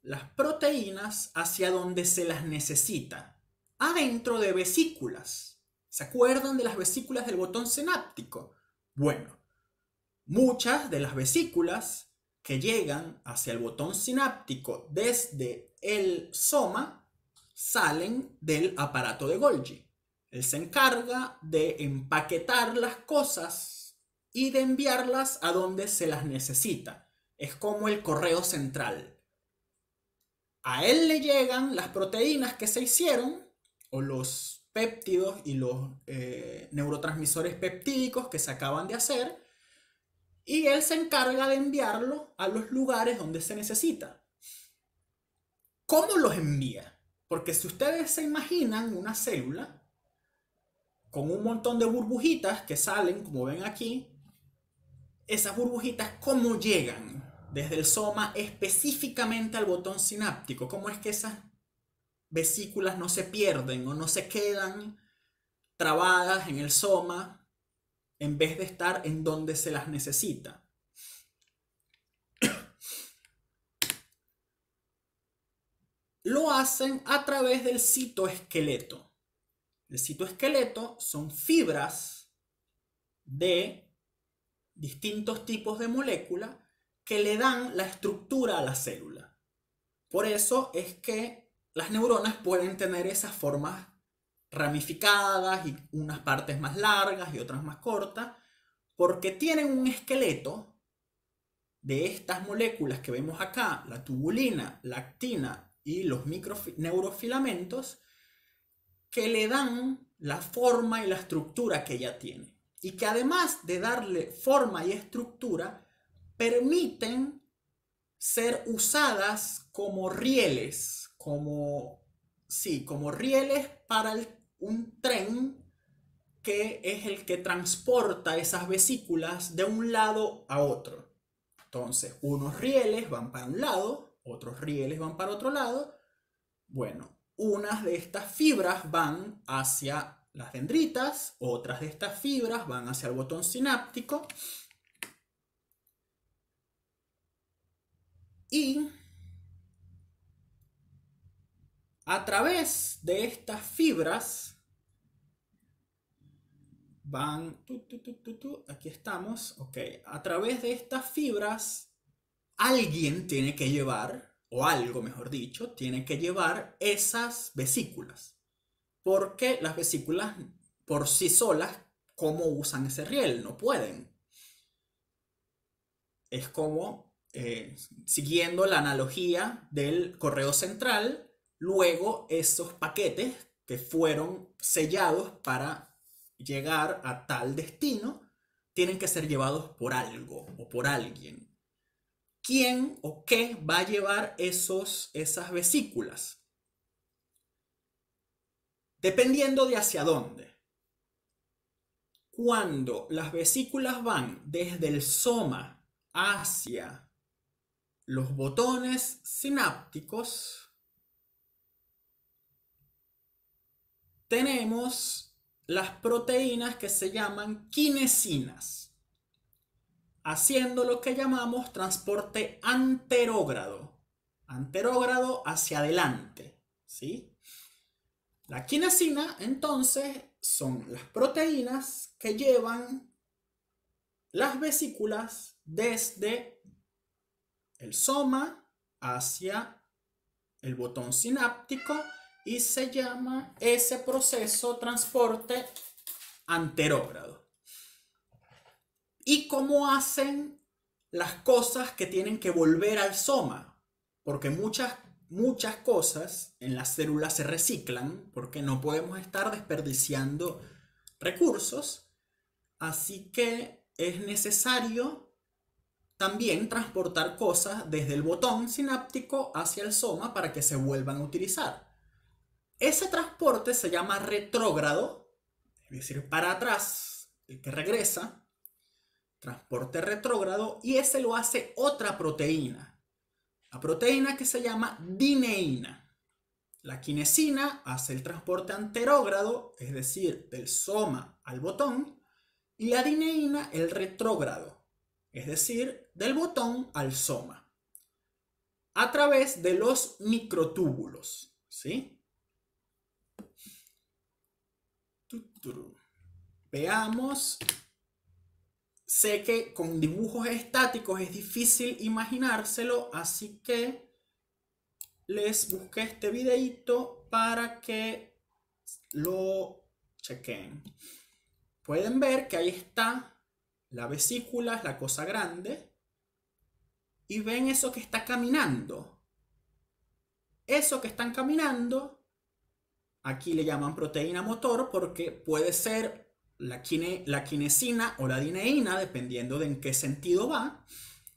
las proteínas hacia donde se las necesita, adentro de vesículas. ¿Se acuerdan de las vesículas del botón sináptico? Bueno, muchas de las vesículas que llegan hacia el botón sináptico desde el soma salen del aparato de Golgi. Él se encarga de empaquetar las cosas y de enviarlas a donde se las necesita. Es como el correo central. A él le llegan las proteínas que se hicieron, o los péptidos y los neurotransmisores peptídicos que se acaban de hacer, y él se encarga de enviarlo a los lugares donde se necesita. ¿Cómo los envía? Porque si ustedes se imaginan una célula con un montón de burbujitas que salen, como ven aquí, esas burbujitas, ¿cómo llegan desde el soma específicamente al botón sináptico? ¿Cómo es que esas vesículas no se pierden o no se quedan trabadas en el soma en vez de estar en donde se las necesita? Lo hacen a través del citoesqueleto. El citoesqueleto son fibras de distintos tipos de moléculas que le dan la estructura a la célula. Por eso es que las neuronas pueden tener esas formas ramificadas y unas partes más largas y otras más cortas, porque tienen un esqueleto de estas moléculas que vemos acá, la tubulina, la actina y los neurofilamentos, que le dan la forma y la estructura que ella tiene. Y que además de darle forma y estructura, permiten ser usadas como rieles, como rieles para un tren que es el que transporta esas vesículas de un lado a otro. Entonces, unos rieles van para un lado, otros rieles van para otro lado. Bueno, unas de estas fibras van hacia las dendritas, otras de estas fibras van hacia el botón sináptico, y a través de estas fibras van, aquí estamos, ok, a través de estas fibras alguien tiene que llevar, o algo mejor dicho, tiene que llevar esas vesículas, porque las vesículas por sí solas, ¿cómo usan ese riel? No pueden. Es como, siguiendo la analogía del correo central, luego esos paquetes que fueron sellados para llegar a tal destino, tienen que ser llevados por algo o por alguien. ¿Quién o qué va a llevar esas vesículas? Dependiendo de hacia dónde. Cuando las vesículas van desde el soma hacia los botones sinápticos, tenemos las proteínas que se llaman kinesinas, haciendo lo que llamamos transporte anterógrado. Anterógrado hacia adelante, ¿sí? La kinesina, entonces, son las proteínas que llevan las vesículas desde el soma hacia el botón sináptico y se llama ese proceso transporte anterógrado. ¿Y cómo hacen las cosas que tienen que volver al soma? Porque muchas cosas en las células se reciclan, porque no podemos estar desperdiciando recursos, así que es necesario también transportar cosas desde el botón sináptico hacia el soma para que se vuelvan a utilizar. Ese transporte se llama retrógrado, es decir, para atrás, el que regresa, transporte retrógrado, y ese lo hace otra proteína. La proteína que se llama dineína. La quinesina hace el transporte anterógrado, es decir, del soma al botón, y la dineína el retrógrado, es decir, del botón al soma, a través de los microtúbulos, ¿sí? Veamos. Sé que con dibujos estáticos es difícil imaginárselo, así que les busqué este videito para que lo chequen. Pueden ver que ahí está la vesícula, es la cosa grande, y ven eso que está caminando. Eso que están caminando, aquí le llaman proteína motor porque puede ser la quinesina o la dineína, dependiendo de en qué sentido va,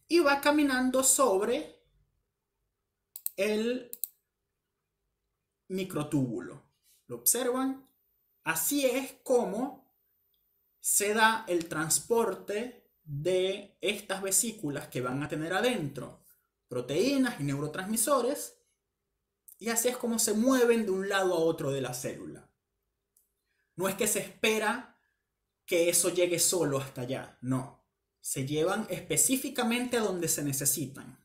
y va caminando sobre el microtúbulo. ¿Lo observan? Así es como se da el transporte de estas vesículas que van a tener adentro proteínas y neurotransmisores, y así es como se mueven de un lado a otro de la célula. No es que se espera que eso llegue solo hasta allá, no. Se llevan específicamente a donde se necesitan.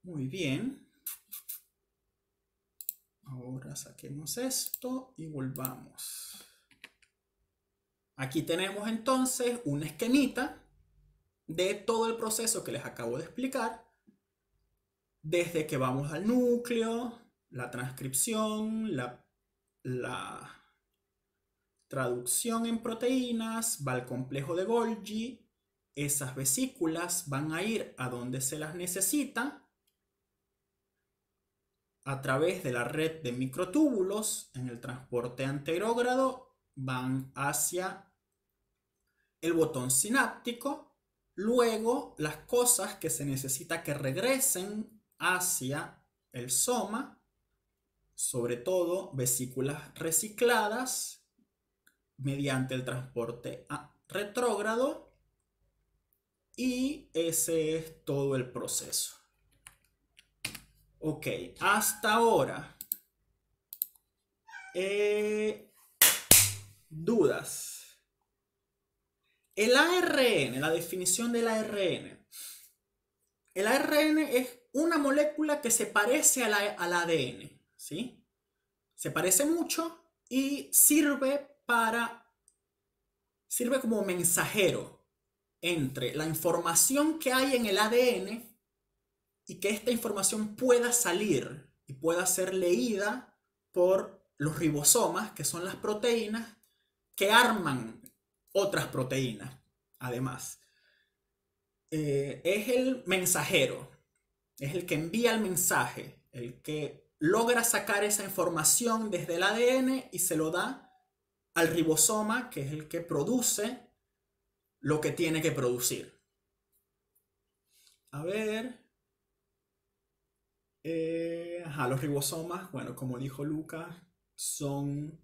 Muy bien. Ahora saquemos esto y volvamos. Aquí tenemos entonces un esquemita de todo el proceso que les acabo de explicar. Desde que vamos al núcleo, la transcripción, la traducción en proteínas, va al complejo de Golgi, esas vesículas van a ir a donde se las necesita a través de la red de microtúbulos en el transporte anterógrado, van hacia el botón sináptico, luego las cosas que se necesita que regresen hacia el soma, sobre todo vesículas recicladas, mediante el transporte retrógrado, y ese es todo el proceso. Ok, hasta ahora. Dudas. El ARN, la definición del ARN. El ARN es una molécula que se parece al ADN, ¿sí? Se parece mucho y sirve como mensajero entre la información que hay en el ADN y que esta información pueda salir y pueda ser leída por los ribosomas, que son las proteínas que arman otras proteínas, además. Es el mensajero, es el que envía el mensaje, el que logra sacar esa información desde el ADN y se lo da al ribosoma, que es el que produce lo que tiene que producir. A ver. Los ribosomas, bueno, como dijo Lucas, son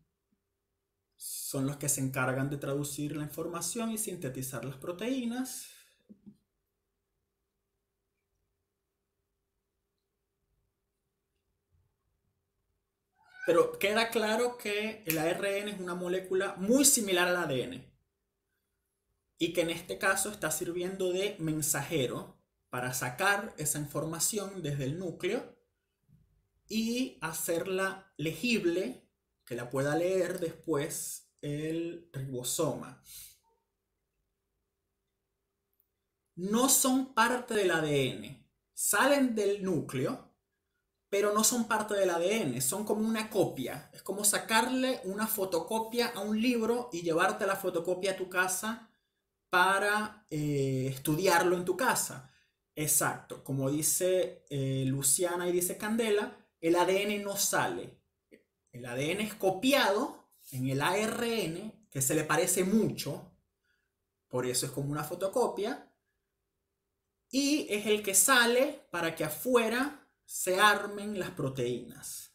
los que se encargan de traducir la información y sintetizar las proteínas. Pero queda claro que el ARN es una molécula muy similar al ADN y que en este caso está sirviendo de mensajero para sacar esa información desde el núcleo y hacerla legible, que la pueda leer después el ribosoma. No son parte del ADN, salen del núcleo, pero no son parte del ADN, son como una copia. Es como sacarle una fotocopia a un libro y llevarte la fotocopia a tu casa para estudiarlo en tu casa. Exacto, como dice Luciana y dice Candela, el ADN no sale. El ADN es copiado en el ARN, que se le parece mucho, por eso es como una fotocopia, y es el que sale para que afuera se armen las proteínas.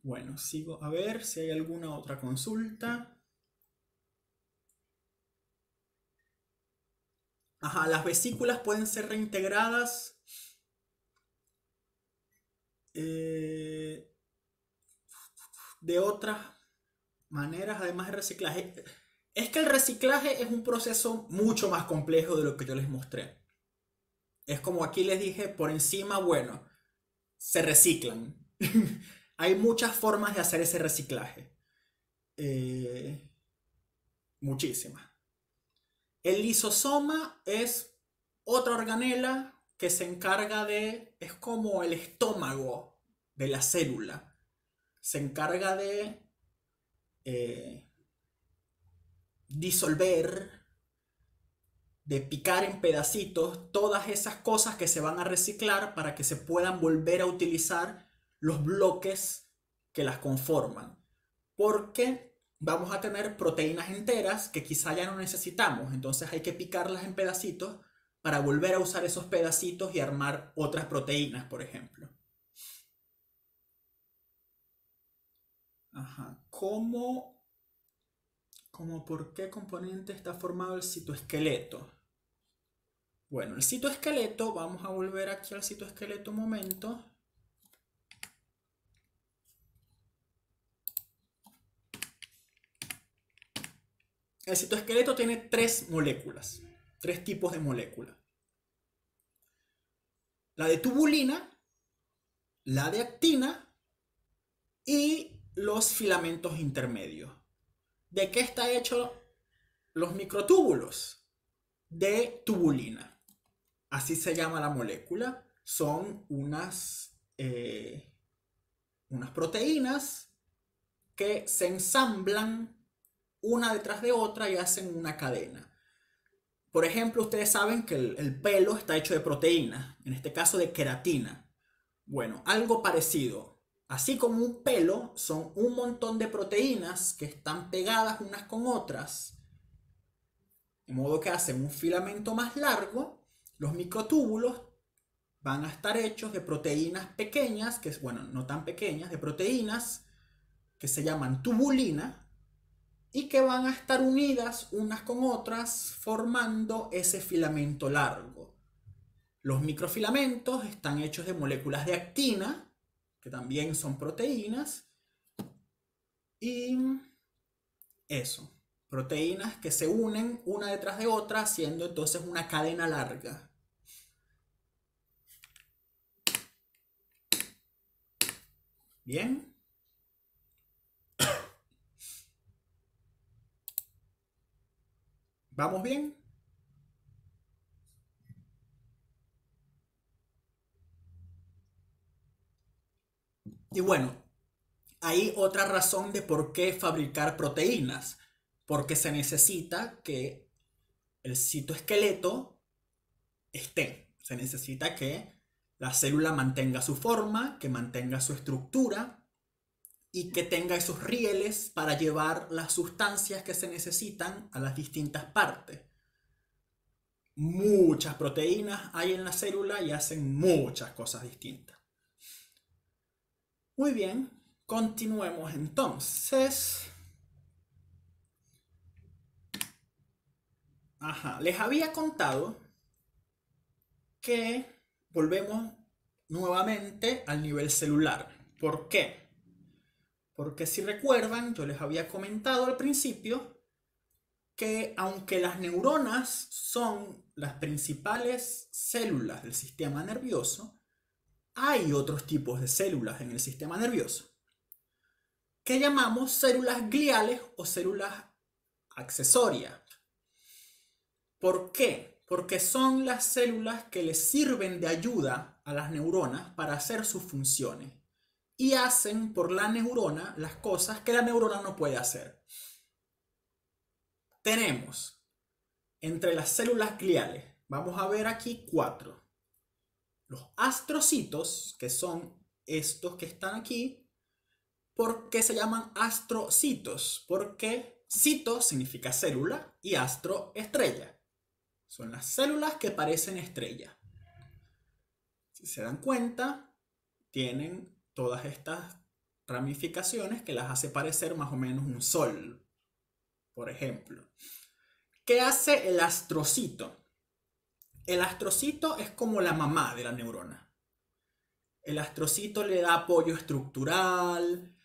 Bueno, sigo a ver si hay alguna otra consulta. Ajá, las vesículas pueden ser reintegradas de otras maneras, además del reciclaje. Es que el reciclaje es un proceso mucho más complejo de lo que yo les mostré. Es como aquí les dije por encima, bueno, se reciclan. Hay muchas formas de hacer ese reciclaje. Muchísimas. El lisosoma es otra organela que se encarga de, es como el estómago de la célula. Se encarga de disolver, de picar en pedacitos todas esas cosas que se van a reciclar para que se puedan volver a utilizar los bloques que las conforman. Porque vamos a tener proteínas enteras que quizá ya no necesitamos, entonces hay que picarlas en pedacitos para volver a usar esos pedacitos y armar otras proteínas, por ejemplo. Ajá. ¿Cómo por qué componente está formado el citoesqueleto? Bueno, el citoesqueleto, vamos a volver aquí al citoesqueleto un momento. El citoesqueleto tiene tres moléculas, tres tipos de moléculas. La de tubulina, la de actina y los filamentos intermedios. ¿De qué está hecho los microtúbulos? De tubulina. Así se llama la molécula. Son unas proteínas que se ensamblan una detrás de otra y hacen una cadena. Por ejemplo, ustedes saben que el pelo está hecho de proteínas, en este caso de queratina. Bueno, algo parecido. Así como un pelo, son un montón de proteínas que están pegadas unas con otras, de modo que hacen un filamento más largo. Los microtúbulos van a estar hechos de proteínas pequeñas, que es, bueno, no tan pequeñas, de proteínas que se llaman tubulina y que van a estar unidas unas con otras formando ese filamento largo. Los microfilamentos están hechos de moléculas de actina, que también son proteínas, y eso, proteínas que se unen una detrás de otra haciendo entonces una cadena larga. Bien. ¿Vamos bien? Y bueno, hay otra razón de por qué fabricar proteínas. Porque se necesita que el citoesqueleto esté. Se necesita que la célula mantenga su forma, que mantenga su estructura y que tenga esos rieles para llevar las sustancias que se necesitan a las distintas partes. Muchas proteínas hay en la célula y hacen muchas cosas distintas. Muy bien, continuemos entonces. Ajá, les había contado que volvemos nuevamente al nivel celular. ¿Por qué? Porque si recuerdan, yo les había comentado al principio que aunque las neuronas son las principales células del sistema nervioso, hay otros tipos de células en el sistema nervioso que llamamos células gliales o células accesorias. ¿Por qué? Porque son las células que les sirven de ayuda a las neuronas para hacer sus funciones y hacen por la neurona las cosas que la neurona no puede hacer. Tenemos entre las células gliales, vamos a ver aquí 4. Los astrocitos, que son estos que están aquí. ¿Por qué se llaman astrocitos? Porque cito significa célula y astro estrella. Son las células que parecen estrella. Si se dan cuenta, tienen todas estas ramificaciones que las hace parecer más o menos un sol, por ejemplo. ¿Qué hace el astrocito? El astrocito es como la mamá de la neurona. El astrocito le da apoyo estructural,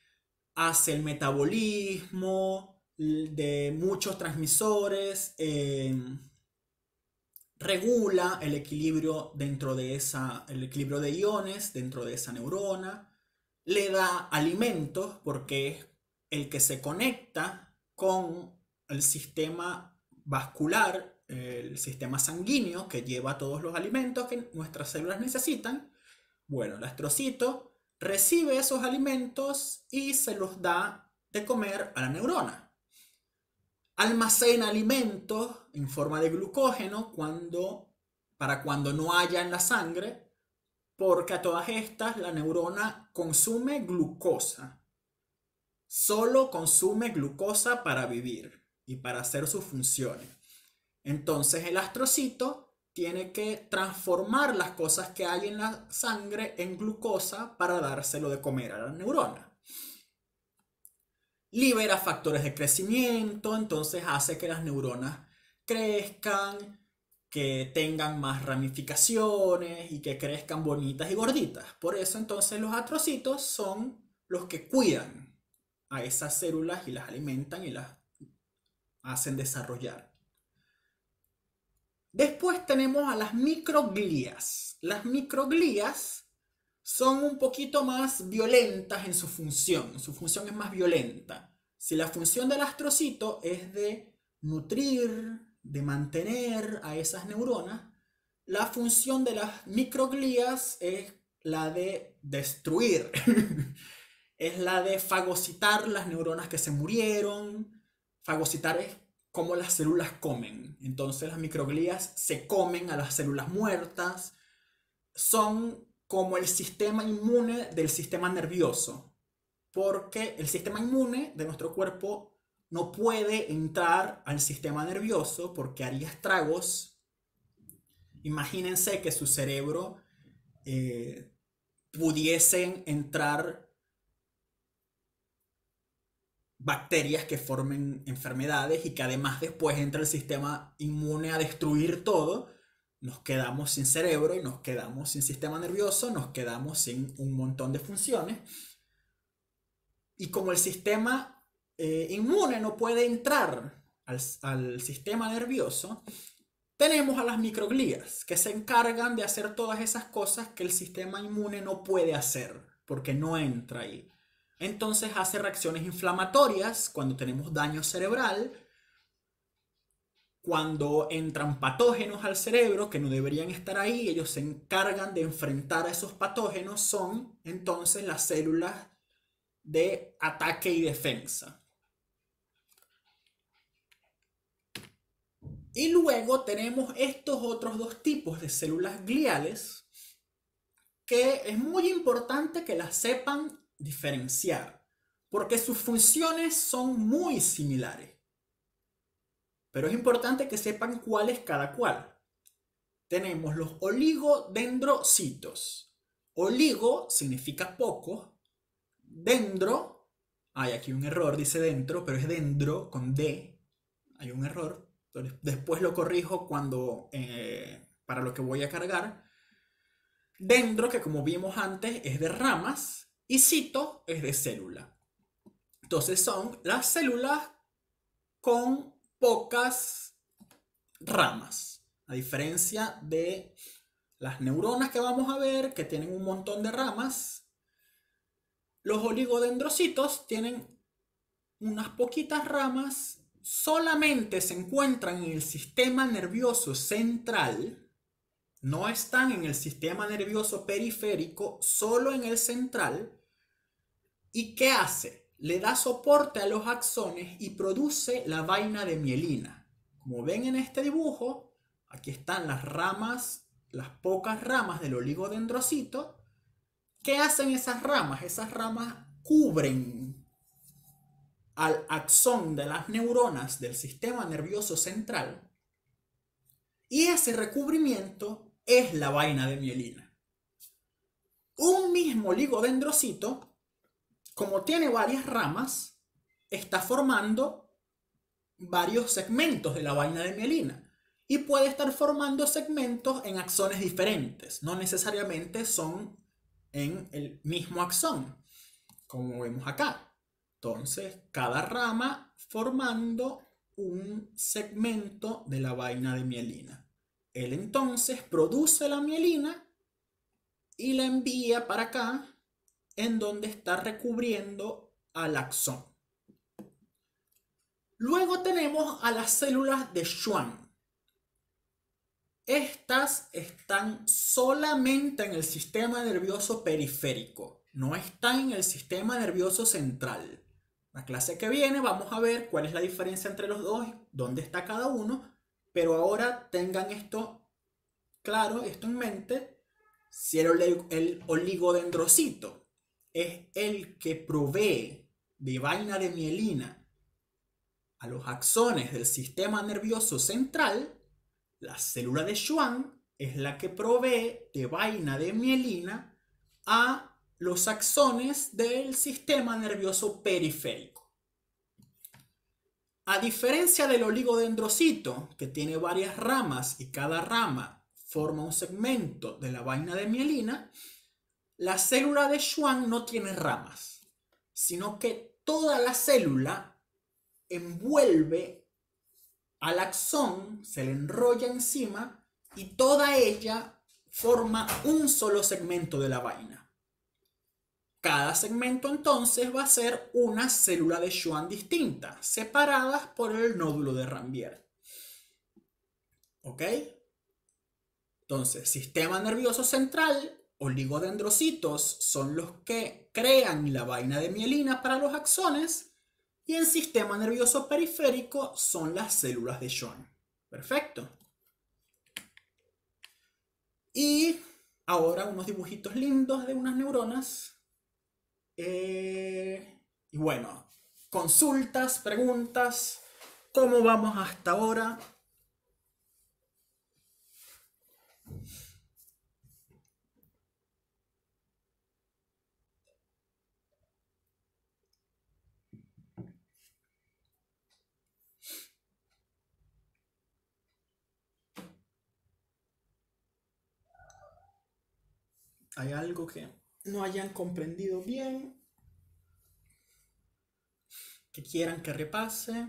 hace el metabolismo de muchos transmisores, regula el equilibrio el equilibrio de iones dentro de esa neurona, le da alimentos porque es el que se conecta con el sistema vascular, el sistema sanguíneo que lleva todos los alimentos que nuestras células necesitan. Bueno, el astrocito recibe esos alimentos y se los da de comer a la neurona. Almacena alimentos en forma de glucógeno para cuando no haya en la sangre, porque a todas estas la neurona consume glucosa. Solo consume glucosa para vivir y para hacer sus funciones. Entonces el astrocito tiene que transformar las cosas que hay en la sangre en glucosa para dárselo de comer a la neurona. Libera factores de crecimiento, entonces hace que las neuronas crezcan, que tengan más ramificaciones y que crezcan bonitas y gorditas. Por eso entonces los astrocitos son los que cuidan a esas células y las alimentan y las hacen desarrollar. Después tenemos a las microglías. Las microglías son un poquito más violentas en su función. Su función es más violenta. Si la función del astrocito es de nutrir, de mantener a esas neuronas, la función de las microglías es la de destruir. Es la de fagocitar las neuronas que se murieron. Fagocitar es como las células comen. Entonces las microglías se comen a las células muertas. Son como el sistema inmune del sistema nervioso, porque el sistema inmune de nuestro cuerpo no puede entrar al sistema nervioso porque haría estragos. Imagínense que su cerebro pudiesen entrar bacterias que formen enfermedades y que además después entra el sistema inmune a destruir todo. Nos quedamos sin cerebro y nos quedamos sin sistema nervioso, nos quedamos sin un montón de funciones. Y como el sistema inmune no puede entrar al sistema nervioso, tenemos a las microglías que se encargan de hacer todas esas cosas que el sistema inmune no puede hacer porque no entra ahí. Entonces hace reacciones inflamatorias cuando tenemos daño cerebral, cuando entran patógenos al cerebro que no deberían estar ahí. Ellos se encargan de enfrentar a esos patógenos. Son entonces las células de ataque y defensa. Y luego tenemos estos otros dos tipos de células gliales que es muy importante que las sepan diferenciar, porque sus funciones son muy similares. Pero es importante que sepan cuál es cada cual. Tenemos los oligodendrocitos. Oligo significa poco. Dendro, hay aquí un error, dice dentro, pero es dendro con D. Hay un error. Después lo corrijo para lo que voy a cargar. Dendro, que como vimos antes, es de ramas. Y cito es de célula. Entonces son las células con pocas ramas, a diferencia de las neuronas que vamos a ver, que tienen un montón de ramas. Los oligodendrocitos tienen unas poquitas ramas solamente se encuentran en el sistema nervioso central, no están en el sistema nervioso periférico, solo en el central. ¿Y qué hace? Le da soporte a los axones y produce la vaina de mielina. Como ven en este dibujo, aquí están las ramas, las pocas ramas del oligodendrocito. ¿Qué hacen esas ramas? Esas ramas cubren al axón de las neuronas del sistema nervioso central. Y ese recubrimiento es la vaina de mielina. Un mismo oligodendrocito, como tiene varias ramas, está formando varios segmentos de la vaina de mielina. Y puede estar formando segmentos en axones diferentes. No necesariamente son en el mismo axón, como vemos acá. Entonces, cada rama formando un segmento de la vaina de mielina. Él entonces produce la mielina y la envía para acá, en donde está recubriendo al axón. Luego tenemos a las células de Schwann. Estas están solamente en el sistema nervioso periférico, no están en el sistema nervioso central. La clase que viene vamos a ver cuál es la diferencia entre los dos, dónde está cada uno, pero ahora tengan esto claro, esto en mente. Si el oligodendrocito es el que provee de vaina de mielina a los axones del sistema nervioso central, la célula de Schwann es la que provee de vaina de mielina a los axones del sistema nervioso periférico. A diferencia del oligodendrocito, que tiene varias ramas y cada rama forma un segmento de la vaina de mielina, la célula de Schwann no tiene ramas, sino que toda la célula envuelve al axón, se le enrolla encima y toda ella forma un solo segmento de la vaina. Cada segmento entonces va a ser una célula de Schwann distinta, separadas por el nódulo de Ranvier. ¿Ok? Entonces, sistema nervioso central, oligodendrocitos son los que crean la vaina de mielina para los axones, y el sistema nervioso periférico son las células de Schwann. Perfecto. Y ahora unos dibujitos lindos de unas neuronas. Y bueno, consultas, preguntas, ¿cómo vamos hasta ahora? ¿Hay algo que no hayan comprendido bien? ¿Que quieran que repase?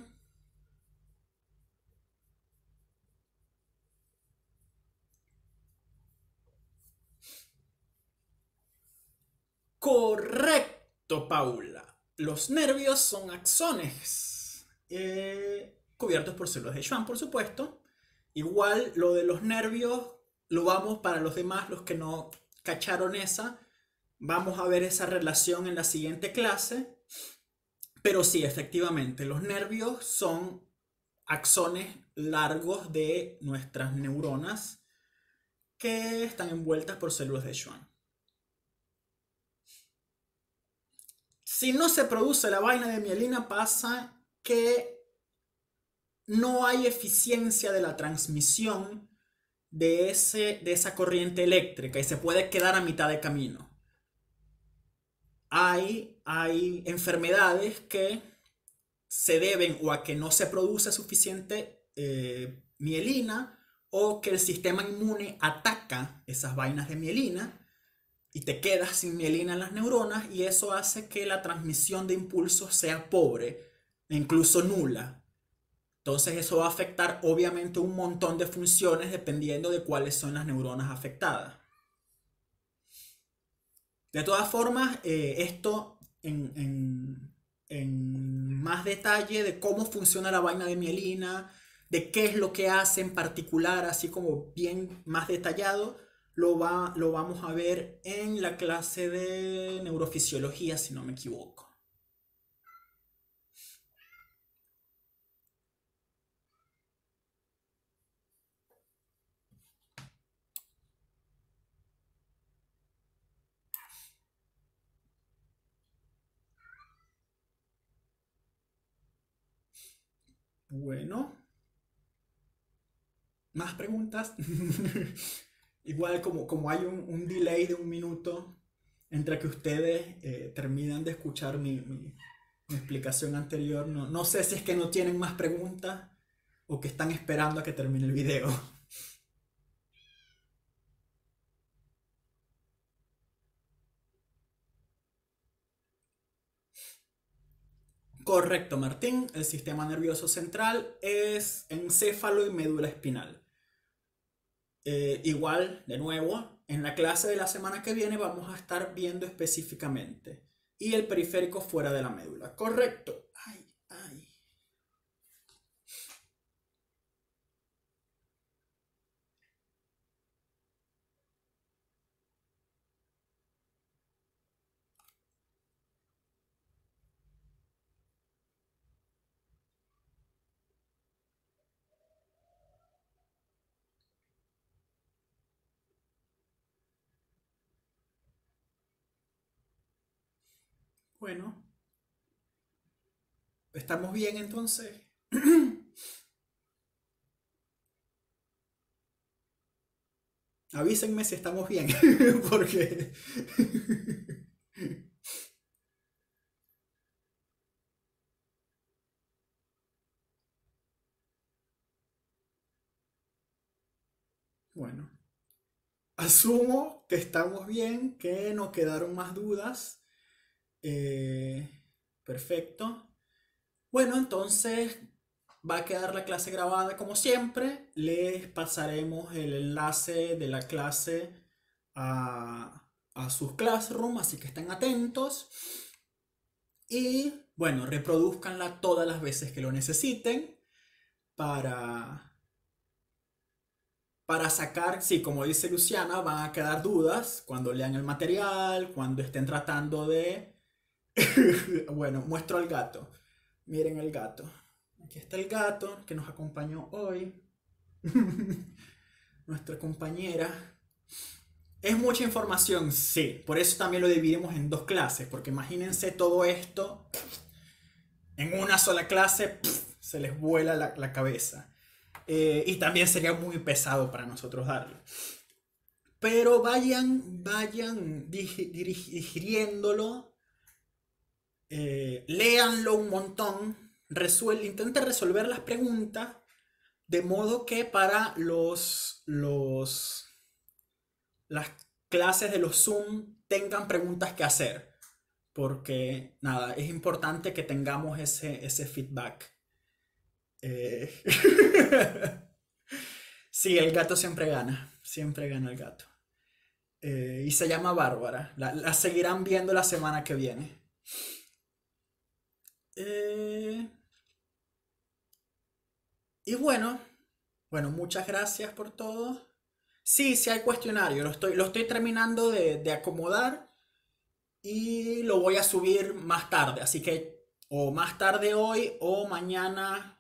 Correcto, Paula. Los nervios son axones cubiertos por células de Schwann, por supuesto. Igual lo de los nervios lo vamos para los demás, los que no cacharon esa. Vamos a ver esa relación en la siguiente clase. Pero sí, efectivamente, los nervios son axones largos de nuestras neuronas que están envueltas por células de Schwann. Si no se produce la vaina de mielina, pasa que no hay eficiencia de la transmisión de esa corriente eléctrica y se puede quedar a mitad de camino. Hay enfermedades que se deben o a que no se produce suficiente mielina, o que el sistema inmune ataca esas vainas de mielina y te quedas sin mielina en las neuronas, y eso hace que la transmisión de impulsos sea pobre e incluso nula. Entonces eso va a afectar obviamente un montón de funciones dependiendo de cuáles son las neuronas afectadas. De todas formas, esto en en más detalle de cómo funciona la vaina de mielina, de qué es lo que hace en particular, así como bien más detallado, lo vamos a ver en la clase de neurofisiología, si no me equivoco. Bueno, ¿más preguntas? Igual como hay un delay de un minuto entre que ustedes terminan de escuchar mi explicación anterior, no sé si es que no tienen más preguntas o que están esperando a que termine el video. Correcto, Martín. El sistema nervioso central es encéfalo y médula espinal. Igual, de nuevo, en la clase de la semana que viene vamos a estar viendo específicamente. Y el periférico fuera de la médula. Correcto. Ay, ay. Bueno, ¿estamos bien entonces? Avísenme si estamos bien, porque... Bueno, asumo que estamos bien, que no quedaron más dudas. Eh, perfecto. Bueno, entonces va a quedar la clase grabada como siempre. Les pasaremos el enlace de la clase a sus classroom, así que estén atentos. Y bueno, reproduzcanla todas las veces que lo necesiten para, para sacar, sí, como dice Luciana, van a quedar dudas cuando lean el material, cuando estén tratando de... Bueno, muestro al gato. Miren el gato. Aquí está el gato que nos acompañó hoy. Nuestra compañera. Es mucha información, sí. Por eso también lo dividimos en dos clases. Porque imagínense todo esto en una sola clase. Se les vuela la cabeza. Y también sería muy pesado para nosotros darlo. Pero vayan digiriéndolo. Léanlo un montón. Intenten resolver las preguntas. De modo que para las clases de los Zoom tengan preguntas que hacer. Porque, nada, es importante que tengamos ese feedback. Eh, sí, el gato siempre gana. Siempre gana el gato. Y se llama Bárbara. La seguirán viendo la semana que viene. Eh, y bueno, muchas gracias por todo. Sí, sí hay cuestionario. Lo estoy terminando de acomodar y lo voy a subir más tarde. Así que o más tarde hoy o mañana,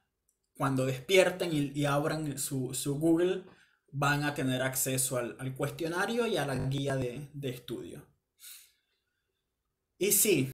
cuando despierten y abran su Google, van a tener acceso al cuestionario y a la guía de estudio. Y sí,